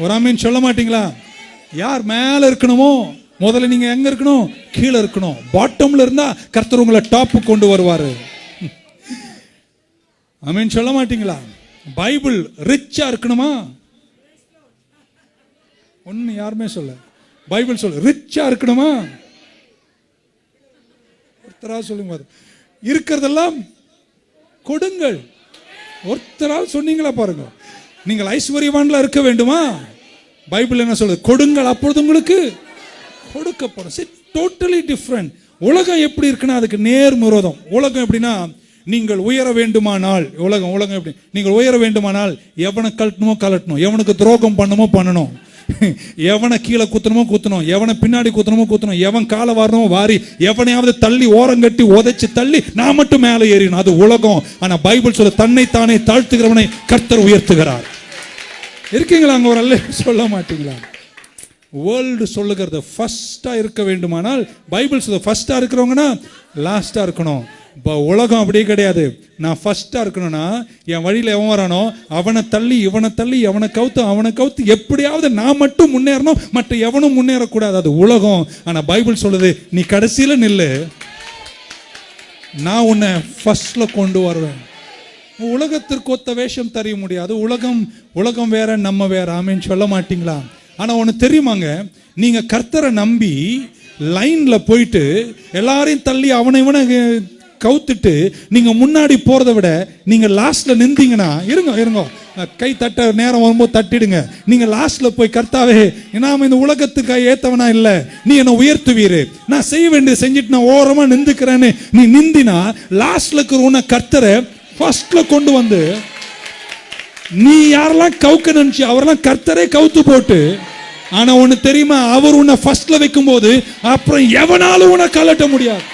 ஒரு ஆமீன் சொல்ல மாட்டீங்களா? யார் மேல இருக்கணுமோ முதல்ல நீங்க எங்க இருக்கணும்? கீழே இருக்கணும். பாட்டம்ல இருந்தா கர்த்தர் உங்களை டாப் கொண்டு வருவாரு. ஆமீன் சொல்ல மாட்டீங்களா? பைபிள் ரிச்சா இருக்கணுமா? ஒன்னு யாருமே சொல்ல. பைபிள் சொல்ல ரிச்சா இருக்கணுமா? ஒருத்தரா சொல்லுங்க. இருக்கிறதெல்லாம் கொடுங்கள். ஒருத்தரால் சொன்னீங்களா பாருங்க. நீங்கள் ஐஸ்வர்யவான்ல இருக்க வேண்டுமா? பைபிள் என்ன சொல்லுது? கொடுங்கள், அப்பொழுது உங்களுக்கு கொடுக்கப்படும். Totally different. உலகம் எப்படி இருக்குன்னா அதுக்கு நேர்முரோதம். உலகம் எப்படின்னா நீங்கள் உயர வேண்டுமானால் உலகம் எப்படி? நீங்கள் உயர வேண்டுமானால் எவனை கழட்டணுமோ கழட்டணும், எவனுக்கு துரோகம் பண்ணணுமோ பண்ணணும், எவனை கீழே குத்தணும், எவனை பின்னாடி குத்தணும், எவன் காலை வாரணுமோ வாரி, எவனையாவது தள்ளி ஓரங்கட்டி உதைச்சு தள்ளி நான் மட்டும் மேலே ஏறினோம். அது உலகம். ஆனா பைபிள் சொல்ல தன்னை தானே தாழ்த்துகிறவனை கர்த்தர் உயர்த்துகிறார். இருக்கீங்களா அங்க? ஒரு அல்ல சொல்ல மாட்டீங்களா? வேர்ல்டு சொல்லுகிறது ஃபர்ஸ்டா இருக்க வேண்டுமானால் பைபிள் சொல்ல ஃபர்ஸ்டா இருக்கிறவங்கன்னா லாஸ்டா இருக்கணும். இப்போ உலகம் அப்படியே கிடையாது. நான் ஃபர்ஸ்டா இருக்கணும்னா என் வழியில் எவன் வரானோ அவனை தள்ளி இவனை தள்ளி அவனை கவுத்து எப்படியாவது நான் மட்டும் முன்னேறணும், மற்ற எவனும் முன்னேறக்கூடாது. அது உலகம். ஆனால் பைபிள் சொல்லுது நீ கடைசியில் நில்லு, நான் உன்னை ஃபர்ஸ்ட்ல கொண்டு வருவேன். உலகத்திற்கு ஒத்த வேஷம் தெரிய முடியாது. உலகம் வேற, நம்ம வேற. ஆமீன் சொல்ல மாட்டீங்களா? ஆனா ஒன்று தெரியுமாங்க, நீங்க கர்த்தரை நம்பி லைன்ல போயிட்டு எல்லாரையும் தள்ளி இவனை கவுத்துட்டு நீங்க முன்னாடி போறதை விட நீங்க லாஸ்ட்ல நின்றீங்கன்னா, இருங்க கை தட்ட நேரம் வரும்போது தட்டிடுங்க. நீங்க லாஸ்ட்ல போய் கர்த்தாவே நாம இந்த உலகத்துக்கு ஏத்தவனா இல்ல, நீ என்ன உயர்த்துவீரு, நான் செய்ய வேண்டியது செஞ்சுட்டு நான் ஓரமா நின்றுக்கிறேன்னு நீ நிந்தினா லாஸ்ட்ல இருக்கிற உன்னை கர்த்தரை ஃபர்ஸ்ட்ல கொண்டு வந்து நீ யாரெல்லாம் கவுக்க நினைச்சு அவரெல்லாம் கர்த்தரே கவுத்து போட்டு. ஆனா ஒண்ணு தெரியுமா, அவர் உன்னை ஃபர்ஸ்ட்ல வைக்கும் போது அப்புறம் எவனாலும் உன்னை கலட்ட முடியாது.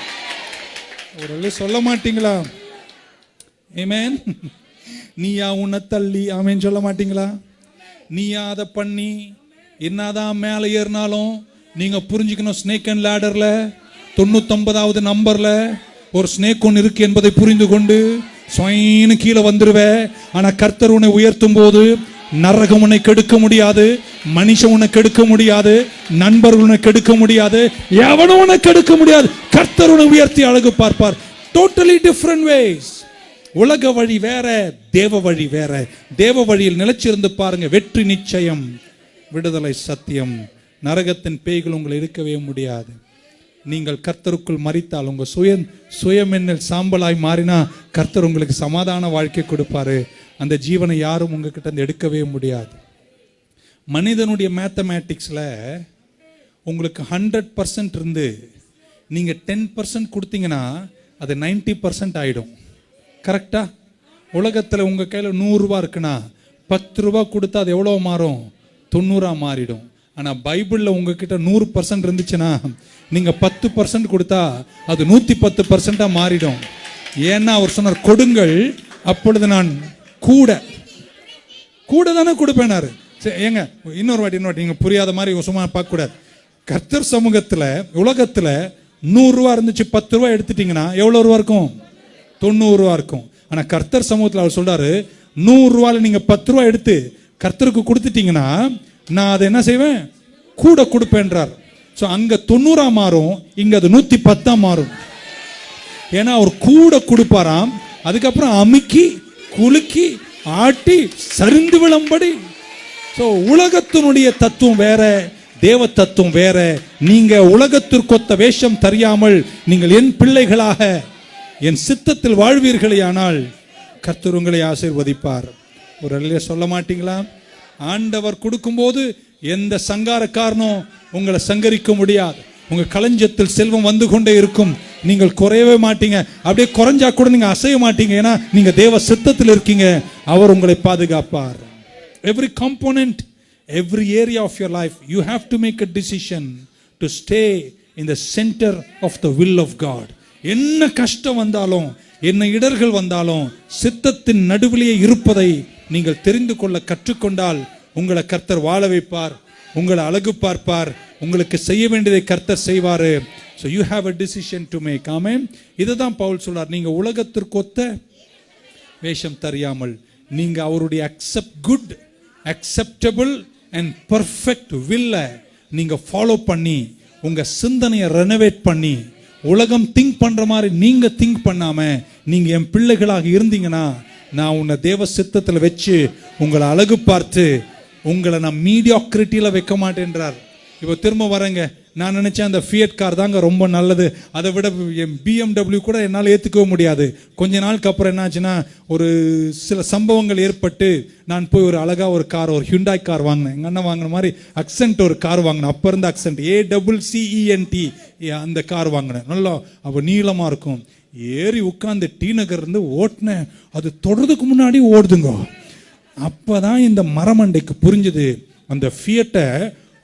ஒரு சொல்ல மாட்டீங்களா? ஆமென். நீயா உன்னை தள்ளி ஆமென் சொல்ல மாட்டீங்களா? நீயா அதை பண்ணி என்னதான் மேலே ஏறினாலும் நீங்க புரிஞ்சுக்கணும், ஸ்னேக் அண்ட் லேடர்ல 99வது நம்பர்ல ஒரு ஸ்னேக் ஒன்று இருக்கு என்பதை புரிந்து கொண்டு சொயின்னு கீழே வந்துருவே. ஆனா கர்த்தர் உன்னை உயர்த்தும் போது நரகம் உன்னை கெடுக்க முடியாது, மனுஷன் உன்னை கெடுக்க முடியாது, நண்பர்கள் உன்னை கெடுக்க முடியாது, எவனும் உன்னை கெடுக்க முடியாது. கர்த்தர் உன்னை உயர்த்தி அழகு பார்ப்பார். Totally different ways. உலக வழி வேற, தேவ வழி வேற. தேவ வழியில் நிலைச்சிருந்து பாருங்க, வெற்றி நிச்சயம், விடுதலை சத்தியம். நரகத்தின் பேய்கள் உங்களை இருக்கவே முடியாது. நீங்கள் கர்த்தருக்குள் மரித்தால் உங்க சுயமென்னில் சாம்பலாய் மாறினா கர்த்தர் உங்களுக்கு சமாதான வாழ்க்கை கொடுப்பாரு. அந்த ஜீவனை யாரும் உங்ககிட்ட இருந்து எடுக்கவே முடியாது. மனிதனுடைய மேத்தமேட்டிக்ஸ்ல உங்களுக்கு 100% இருந்து நீங்க 10% கொடுத்தீங்கன்னா அது 90% ஆயிடும். கரெக்டா? உலகத்துல உங்க கையில 100 ரூபாய் இருக்குன்னா 10 ரூபாய் கொடுத்தா அது எவ்வளவு மாறும்? 90 மாறிடும். ஆனா பைபிள்ல உங்ககிட்ட 100% இருந்துச்சுன்னா நீங்க 10% கொடுத்தா அது 110% மாறிடும். ஏன்னா அவர் சொன்னார், கொடுங்கள் அப்பொழுது நான் கூட தானே கொடுப்பேனாரு. ஏங்க இன்னொரு வாட்டி நீங்க புரியாத மாதிரி சும்மா பார்க்க கூடாது. கர்த்தர் சமூகத்துல உலகத்துல 100 ரூபா இருந்துச்சு, 10 ரூபாய் எடுத்துட்டீங்கன்னா எவ்வளவு ரூபா இருக்கும்? 90 ரூபா இருக்கும். ஆனா கர்த்தர் சமூகத்துல அவர் சொல்றாரு, 100 ரூபாயில நீங்க 10 ரூபாய் எடுத்து கர்த்தருக்கு கொடுத்துட்டீங்கன்னா நான் அதை என்ன செய்வேன்? கூட கொடுப்பேன்றார். ஸோ அங்க 90 மாறும், இங்க அது 110 மாறும். ஏன்னா அவர் கூட கொடுப்பாராம். அதுக்கப்புறம் அமுக்கி குலுக்கி ஆட்டி சரிந்து விளம்படி. ஸோ உலகத்தினுடைய தத்துவம் வேற, தேவ தத்துவம் வேற. நீங்க உலகத்திற்கொத்த வேஷம் தெரியாமல் நீங்கள் என் பிள்ளைகளாக என் சித்தத்தில் வாழ்வீர்களே ஆனால் கர்த்தர் உங்களை ஆசீர்வதிப்பார். ஒரு அல்லேலூயா சொல்ல மாட்டீங்களா? ஆண்டவர் கொடுக்கும்போது எந்த சங்காரக்காரனும் உங்களை சங்கரிக்க முடியாது. உங்க களஞ்சத்தில் செல்வம் வந்து கொண்டே இருக்கும், நீங்கள் குறையவே மாட்டீங்க. அப்படியே குறைஞ்சா கூட நீங்க அசைய மாட்டீங்க. ஏன்னா நீங்க தேவ சித்தத்தில் இருக்கீங்க. அவர் உங்களை பாதுகாப்பார். Every component, every area of your life, you have to make a decision to stay in the center of the will of God. என்ன கஷ்டம் வந்தாலும், என்ன இடர்கள் வந்தாலும் சித்தத்தின் நடுவிலேயே இருப்பதை நீங்கள் தெரிந்து கொள்ள கற்றுக்கொண்டால் உங்களை கர்த்தர் வாழ வைப்பார், உங்களை அழகு பார்ப்பார், உங்களுக்கு செய்ய வேண்டியதை கர்த்தர் செய்வாரு. So you have a decision to make. ஆமென். இதுதான் பவுல் சொல்றார், நீங்க உலகத்திற்கு ஒத்த வேஷம் தெரியாமல் நீங்க அவருடைய குட் அக்செப்டபிள் அண்ட் பர்ஃபெக்ட் வில்ல நீங்க ஃபாலோ பண்ணி உங்க சிந்தனையை ரெனோவேட் பண்ணி உலகம் திங்க் பண்ற மாதிரி நீங்க திங்க் பண்ணாம நீங்க என் பிள்ளைகளாக இருந்தீங்கன்னா நான் உன்னை தேவ சித்தத்தில் வச்சு உங்களை அழகு பார்த்து உங்களை நான் மீடியாக்ரிட்டியில வைக்க மாட்டேன்றார். இப்போ திரும்ப வரேங்க, நான் நினைச்சேன் அந்த ஃபியட் கார் தாங்க ரொம்ப நல்லது, அதை விட BMW கூட என்னால் ஏற்றுக்கவே முடியாது. கொஞ்ச நாளுக்கு அப்புறம் என்னாச்சுன்னா ஒரு சில சம்பவங்கள் ஏற்பட்டு நான் போய் ஒரு அழகா ஒரு கார், ஒரு ஹியூண்டாய் கார் வாங்கினேன். எங்கள் அண்ணன் வாங்கின மாதிரி அக்சென்ட் ஒரு கார் வாங்கினேன். அப்போ இருந்த அக்சென்ட் ACCENT அந்த கார் வாங்கினேன். நல்லா அப்போ நீளமாக இருக்கும். ஏறி உட்காந்து டி நகர் இருந்து ஓட்டினேன். அது தொடர்றதுக்கு முன்னாடி ஓடுதுங்க. அப்போதான் இந்த மரமண்டைக்கு புரிஞ்சுது, அந்த ஃபியட்டை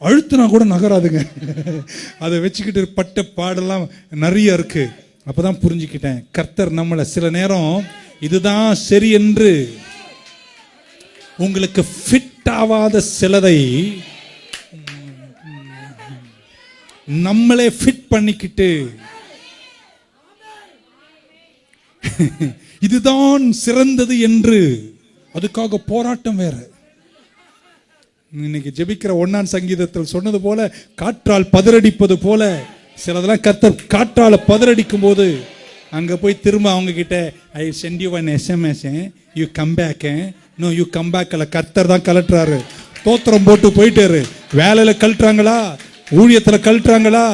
அழுத்தினா கூட நகராதுங்க. அதை வச்சுக்கிட்டு பட்ட பாடெல்லாம் நிறைய இருக்கு. அப்பதான் புரிஞ்சுக்கிட்டேன், கர்த்தர் நம்மளை சில நேரம் இதுதான் சரி என்று உங்களுக்கு ஃபிட் ஆகாத சிலதை நம்மளே ஃபிட் பண்ணிக்கிட்டு இதுதான் சிறந்தது என்று அதுக்காக போராட்டம் வேற. இன்னைக்கு ஜெபிக்கிற 1ஆம் சங்கீதத்தில் சொன்னது போல காற்றால் பதறடிப்பது போல சிலதெல்லாம் கர்த்தர் காற்றால பதறடிக்கும் போது அங்க போய் திரும்ப அவங்க கிட்ட I sent you an SMS, you come back. No you come back அல்ல, கர்த்தர் தான் கலட்டுறாரு. தோத்திரம் போட்டு போயிட்டாரு. வேலையில கழட்டுறாங்களா, ஊழியத்துல கழட்டுறாங்களா,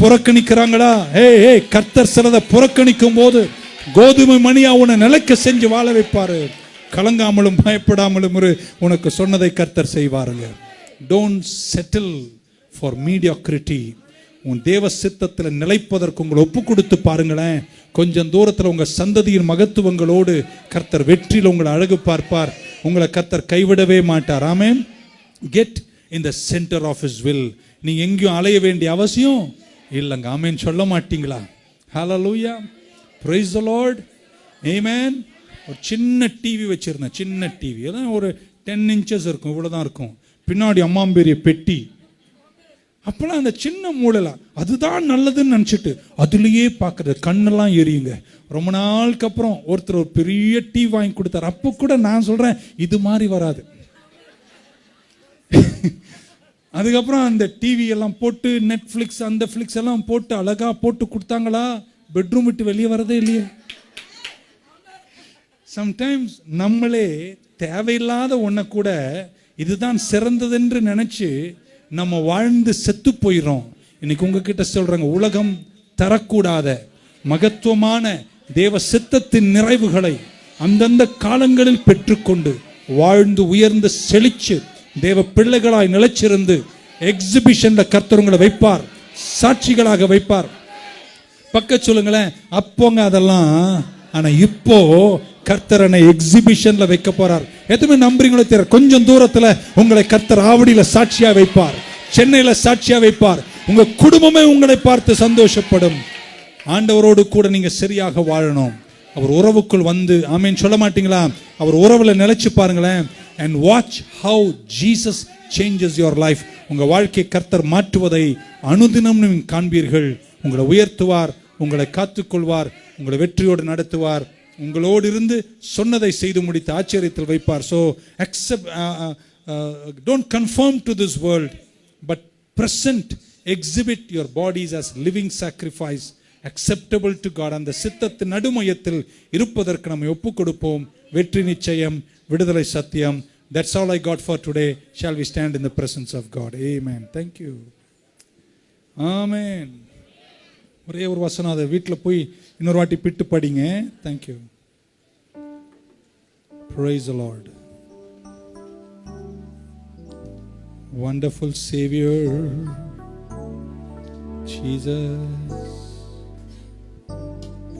புறக்கணிக்கிறாங்களா? ஏய் கர்த்தர் சிலதை புறக்கணிக்கும் போது கோதுமை மணியா உன்னை நிலைக்க செஞ்சு வாழ வைப்பாரு. கலங்காமலும் பயப்படாமலும் உனக்கு சொன்னதை கர்த்தர் செய்வாருங்க. Don't settle for mediocrity. உன் தேவ சித்தத்தில் நிலைப்பதற்கு உங்களை ஒப்பு கொடுத்து பாருங்களேன். கொஞ்சம் தூரத்தில் உங்க சந்ததியின் மகத்துவங்களோடு கர்த்தர் வெற்றியில் உங்களை அழகு பார்ப்பார். உங்களை கர்த்தர் கைவிடவே மாட்டார். ஆமென். Get in the centre of his will. நீங்க எங்கேயும் அலைய வேண்டிய அவசியம் இல்லைங்க. ஆமென் சொல்ல மாட்டீங்களா? ஹல்லேலூயா, பிரைஸ் தி லார்ட், ஆமென். ஒரு சின்ன டிவி வச்சிருந்தேன், சின்ன டிவி, அதான் ஒரு 10 inches இருக்கும், இவ்வளோதான் இருக்கும். பின்னாடி அம்மாம்பேரிய பெட்டி. அப்பெல்லாம் அந்த சின்ன மூளைல அதுதான் நல்லதுன்னு நினச்சிட்டு அதுலேயே பார்க்குறது கண்ணெல்லாம் எரியுங்க. ரொம்ப நாளுக்கு அப்புறம் ஒருத்தர் ஒரு பெரிய டிவி வாங்கி கொடுத்தாரு. அப்போ கூட நான் சொல்கிறேன் இது மாதிரி வராது. அதுக்கப்புறம் அந்த டிவி எல்லாம் போட்டு நெட்ஃப்ளிக்ஸ் அந்த ஃப்ளிக்ஸ் எல்லாம் போட்டு அழகாக போட்டு கொடுத்தாங்களா, பெட்ரூம் விட்டு வெளியே வரதே இல்லையே. சம்டைம்ஸ் நம்மளே தேவையில்லாத ஒன்றை கூட இதுதான் சிறந்ததென்று நினைச்சு நம்ம வாழ்ந்து செத்து போயிடும். இன்னைக்கு உங்ககிட்ட சொல்றாங்க, உலகம் தரக்கூடாத மகத்துவமான தேவ சித்தத்தின் நிறைவுகளை அந்தந்த காலங்களில் பெற்றுக்கொண்டு வாழ்ந்து உயர்ந்து செழிச்சு தேவ பிள்ளைகளாய் நிலைச்சிருந்து எக்ஸிபிஷன்ல கர்த்தர் வைப்பார், சாட்சிகளாக வைப்பார். பக்க சொல்லுங்களேன், அப்போங்க அதெல்லாம். ஆனா இப்போ கர்த்தரனை எக்ஸிபிஷன்ல வைக்க போறார். எதுவுமே நம்புறீங்களோ தெரியல, கொஞ்சம் தூரத்துல உங்களை கர்த்தர் ஆவடியில சாட்சியா வைப்பார், சென்னையில சாட்சியா வைப்பார். உங்க குடும்பமே உங்களை பார்த்து சந்தோஷப்படும். ஆண்டவரோடு கூட நீங்க சரியாக வாழணும். அவர் உறவுக்குள் வந்து ஆமென் சொல்ல மாட்டீங்களா? அவர் உறவுல நிலைச்சு பாருங்களேன். and watch how Jesus changes your life. உங்க வாழ்க்கையை கர்த்தர் மாற்றுவதை அனுதினம் காண்பீர்கள். உங்களை உயர்த்துவார், உங்களை காத்துக்கொள்வார், உங்களை வெற்றியோடு நடத்துவார், உங்களோடு இருந்து சொன்னதை செய்து முடித்து ஆச்சரியத்தில் வைப்பார். So accept, don't conform to this world, but present, exhibit your bodies as living sacrifice, acceptable to God. அந்த சித்தத்தின் நடுமையத்தில் இருப்பதற்கு நம்மை ஒப்பு கொடுப்போம். வெற்றி நிச்சயம், விடுதலை சத்தியம். That's all I got for today. Shall we stand in the presence of God? Amen. Thank you. Amen. ஒரே ஒரு வசனம், அதை வீட்டில் போய் இன்னொரு வாட்டி பிட்டு படிங்க. Thank you. Praise the Lord. Wonderful Savior Jesus,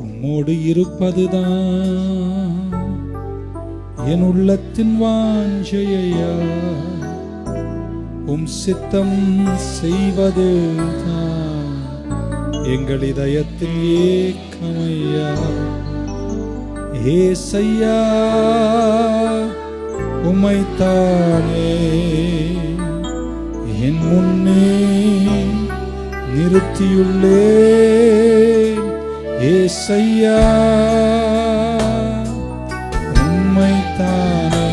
உம்மோடு இருப்பதுதான் என் உள்ளத்தின் வாஞ்சையா, உம் சித்தம் செய்வதுதான் எங்கள் இதயத்தின் ஏக்கமையா. ஏசையா உம்மைத்தானே என் முன்னே நிறுத்தியுள்ளேன் ஏசையா, உம்மைத்தானே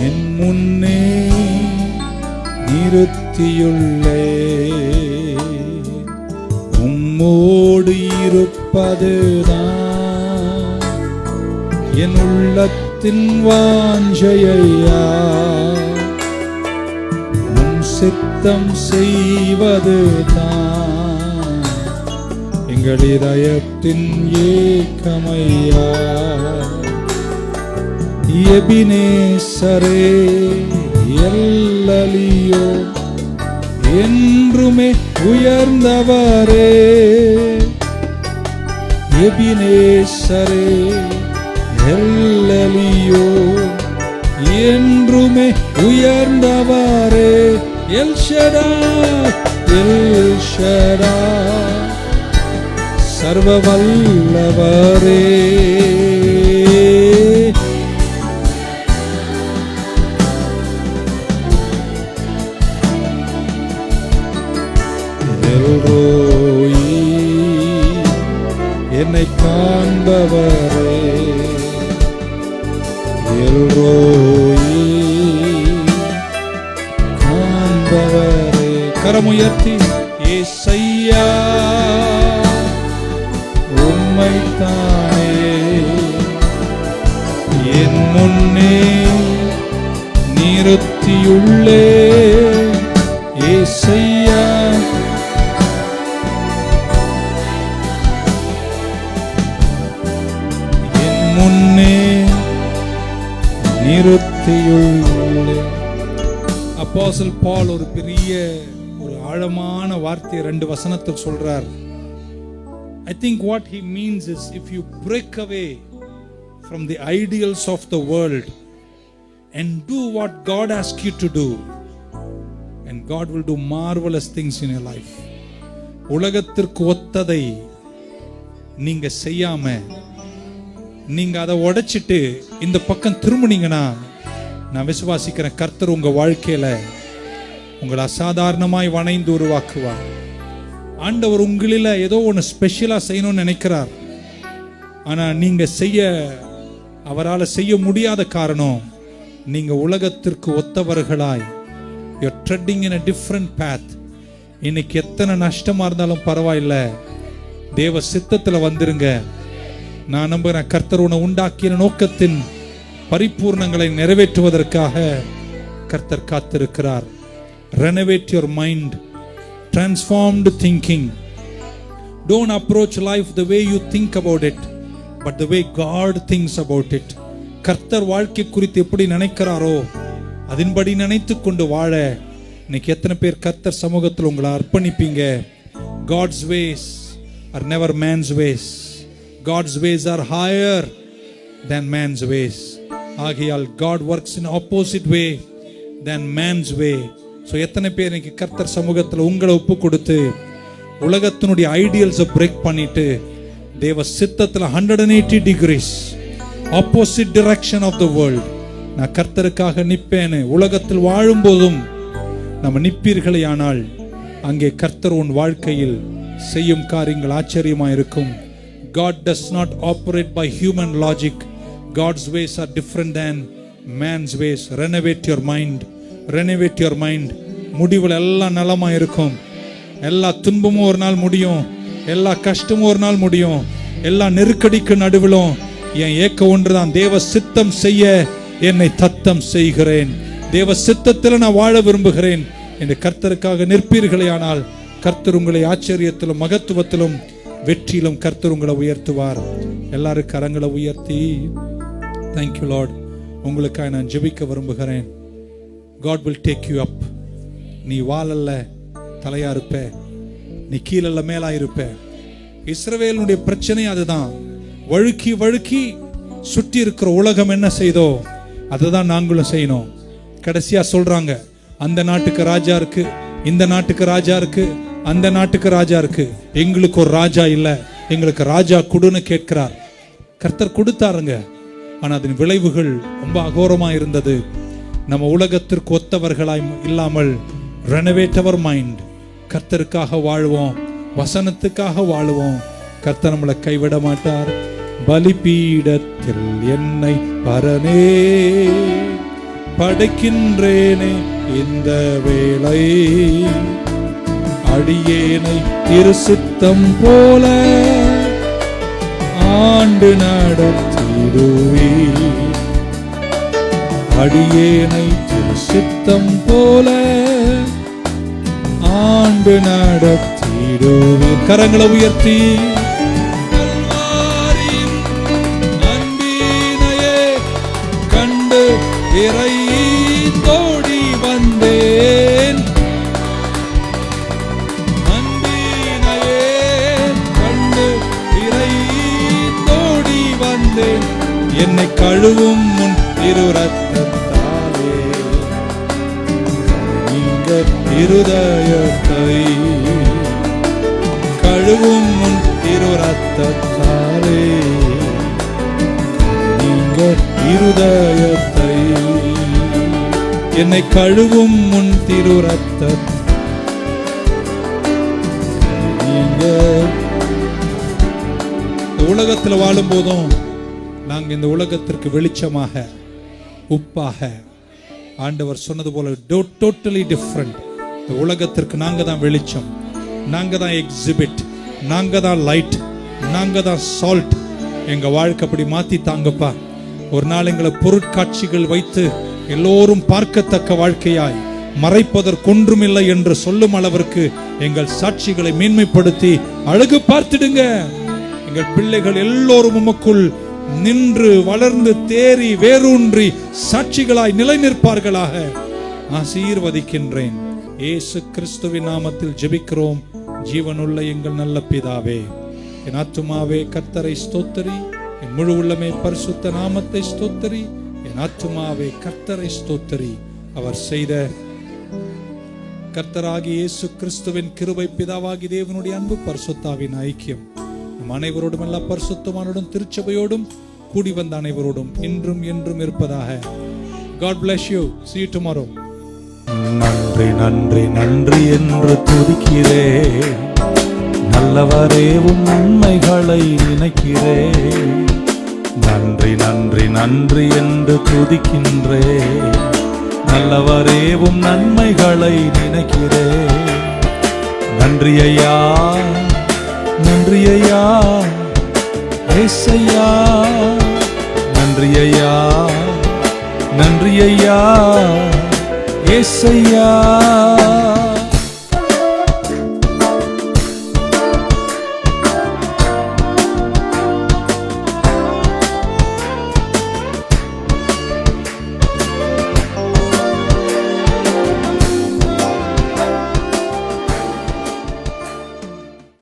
என் முன்னே நிறுத்தியுள்ளேன். உம்மோடு இருப்பதுதான் என் உள்ளத்தின் வாஞ்சையா, உம் சித்தம் செய்வதுதான் எங்கள் இதயத்தின் ஏக்கமையா. எபினேசரே எல்லலியோ என்றுமே உயர்ந்தவரே, எபினேசரே எல்லலியோ என்றுமே உயர்ந்தவரே, எல் ஷடாய் எல் ஷடாய் சர்வ வல்லவரே. எல்ரோயி என்னை காண்பவரே, எல்ரோயி காண்பவரே. கரமுயர்த்தி ஏசையா, உம்மைத்தானே என் முன்னே நிறுத்தியுள்ளே ஏசையா, என் முன்னே நிறுத்தியுள்ளே. அப்போஸ்தலன் பவுல் ஒரு பெரிய ஒரு ஆழமான வார்த்தை 2 வசனத்தில் சொல்றார். I think what he means is, if you break away from the ideals of the world and do what God asks you to do, and God will do marvelous things in your life. உலகத்திற்கு ஒத்ததை நீங்க செய்யாம நீங்க அதை உடைச்சிட்டு இந்த பக்கம் திரும்பினீங்கன்னா, நான் விசுவாசிக்கிறேன் கர்த்தர் உங்க வாழ்க்கையில உங்களை அசாதாரணமாய் வணைந்து உருவாக்குவார். ஆண்டவர் உங்களில ஏதோ ஒன்று ஸ்பெஷலா செய்யணும்னு நினைக்கிறார். ஆனா நீங்க அவரால் செய்ய முடியாத காரணம், நீங்க உலகத்திற்கு ஒத்தவர்களாய் you're treading in a different path. இன்னைக்கு எத்தனை நஷ்டமா இருந்தாலும் பரவாயில்ல, தேவ சித்தத்துல வந்துருங்க. நான் நம்புறேன் கர்த்தர் உன்னை உண்டாக்கிய நோக்கத்தின் பரிபூர்ணங்களை நிறைவேற்றுவதற்காக கர்த்தர் காத்திருக்கிறார். Renovate your mind. Transformed thinking. Don't approach life the way you think about it, but the way God thinks about it. கர்த்தர் வாழ்க்கை குறித்து எப்படி நினைக்கிறாரோ அதன்படி நினைத்து கொண்டு வாழ. இன்னைக்கு எத்தனை பேர் கர்த்தர் சமூகத்தில் உங்களை அர்ப்பணிப்பீங்க? God's ways are never man's ways. God's ways are higher than man's ways. ஆகையால் God works in opposite way than man's way. So எத்தனை பேர் இன்னைக்கு கர்த்தர் சமூகத்தில் உங்களை ஒப்பு கொடுத்து உலகத்தினுடைய ஐடியல்ஸை பிரேக் பண்ணிட்டு தேவ சித்தத்தில் 180 degrees opposite direction of the world நான் கர்த்தருக்காக நிற்பேன்னு உலகத்தில் வாழும் போதும் நம்ம நிற்பீர்களே, ஆனால் அங்கே கர்த்தர் உன் வாழ்க்கையில் செய்யும் காரியங்கள் ஆச்சரியமா இருக்கும். God does not operate by human logic. God's ways are different than man's ways. Renovate your mind. Renovate your mind. முடிவில் எல்லாம் நலமா இருக்கும். எல்லா துன்பமும் ஒரு நாள் முடியும், எல்லா கஷ்டமும் ஒரு நாள் முடியும். எல்லா நெருக்கடிக்கு நடுவிலும் என் ஏக்க ஒன்றுதான், தேவ சித்தம் செய்ய என்னை தத்தம் செய்கிறேன், தேவ சித்தத்தில் நான் வாழ விரும்புகிறேன் என்று கர்த்தருக்காக நிற்பீர்களே, ஆனால் கர்த்தர் உங்களை ஆச்சரியத்திலும் மகத்துவத்திலும் வெற்றியிலும் கர்த்தர் உங்களை உயர்த்துவார். எல்லாரும் கரங்களை உயர்த்தி தேங்க்யூ லார்ட். உங்களுக்காக நான் ஜெபிக்க விரும்புகிறேன். God will take you up. நீ வாலல்ல தலையா இருப்ப, நீ கீழல்ல மேலா இருப்ப. இஸ்ரவேலுடைய பிரச்சனை அதுதான். வழுக்கி வழுக்கி சுற்றி இருக்கிற உலகம் என்ன செய்தோ அதுதான் நாங்களும் செய்யணும். கடைசியா சொல்றாங்க, அந்த நாட்டுக்கு ராஜா இருக்கு, இந்த நாட்டுக்கு ராஜா இருக்கு, அந்த நாட்டுக்கு ராஜா இருக்கு, எங்களுக்கு ஒரு ராஜா இல்ல, எங்களுக்கு ராஜா கொடுன்னு கேட்கிறார். கர்த்தர் கொடுத்தாருங்க. ஆனால் அதன் விளைவுகள் ரொம்ப அகோரமாக இருந்தது. நம்ம உலகத்திற்கு ஒத்தவர்களாய் இல்லாமல் ரெனோவேட் அவர் மைண்ட், கர்த்தருக்காக வாழ்வோம், வசனத்துக்காக வாழுவோம். கர்த்தர் நம்மளை கைவிட மாட்டார். பலிபீடத்தில் என்னை பரனே படைக்கின்றேனே இந்த வேளை, அடியேனை இரு சித்தம் போல ஆண்டு நடத்திடுவே, அடியேனை இரு சித்தம் போல ஆண்டு நடத்திடுவே. கரங்களை உயர்த்தி கல்வாரியின் அன்பினையே கண்டு இறைத்தோடி வந்தேன், அன்பினையே கண்டு இறைத்தோடி வந்தேன், என்னை கழுவும் முன் திரு ரத்தத்தாலே நீங்க இருதயத்தை, கழுவும் முன் திரு ரத்தத்தாலே நீங்க இருதயத்தை, என்னை கழுவும் முன் திரு ரத்தத்தை நீங்க. உலகத்தில் வாழும் போதும் நாங்க இந்த உலகத்திற்கு வெளிச்சமாக உப்பாக, ஆண்டவர் சொன்னது போல டோட்டலி டிஃப்ரெண்ட். இந்த உலகத்திற்கு நாங்க தான் வெளிச்சம், நாங்க தான் எக்ஸிபிட், நாங்க தான் லைட், நாங்க தான் சால்ட். எங்க வாழ்க்கை அப்படி மாத்தி தாங்கப்பா. ஒரு நாள் எங்களை பொருட்காட்சிகள் வைத்து எல்லோரும் பார்க்கத்தக்க வாழ்க்கையாய், மறைப்பதற்கொன்றுமில்லை என்று சொல்லும் அளவிற்கு எங்கள் சாட்சிகளை மேன்மைப்படுத்தி அழகு பார்த்திடுங்க. எங்கள் பிள்ளைகள் எல்லோரும் உமக்குள் நின்று வளர்ந்து தேறி வேரூன்றி சாட்சிகளாய் நிலை நிற்பார்களாக ஆசீர்வதிக்கின்றேன். இயேசு கிறிஸ்துவின் நாமத்தில் ஜெபிக்கிறோம் ஜீவனுள்ள எங்கள் நல்ல பிதாவே. என் ஆத்துமாவே கர்த்தரை ஸ்தோத்தரி, என் முழு உள்ளமே பரிசுத்த நாமத்தை ஸ்தோத்தரி. என் ஆத்துமாவே கர்த்தரை ஸ்தோத்தரி. அவர் செய்த கர்த்தராகி இயேசு கிறிஸ்துவின் கிருபை, பிதாவாகி தேவனுடைய அன்பு, பரிசுத்தாவின் ஐக்கியம் நம் அனைவரோடும், எல்லா பரிசுத்தமானோடும் திருச்சபையோடும் கூடி வந்த அனைவரோடும் இன்றும் என்றும் இருப்பதாக. God bless you. See you tomorrow. நன்றி நன்றி நன்றி என்று துதிக்கிறேன், நல்லவரேவும் நன்மைகளை நினைக்கிறேன். நன்றி நன்றி நன்றி என்று துதிக்கின்றேன், நல்லவரேவும் நன்மைகளை நினைக்கிறேன். நன்றி ஐயா, நன்றி ஐயா ஏசையா, நன்றி ஐயா, நன்றி ஐயா ஏசையா.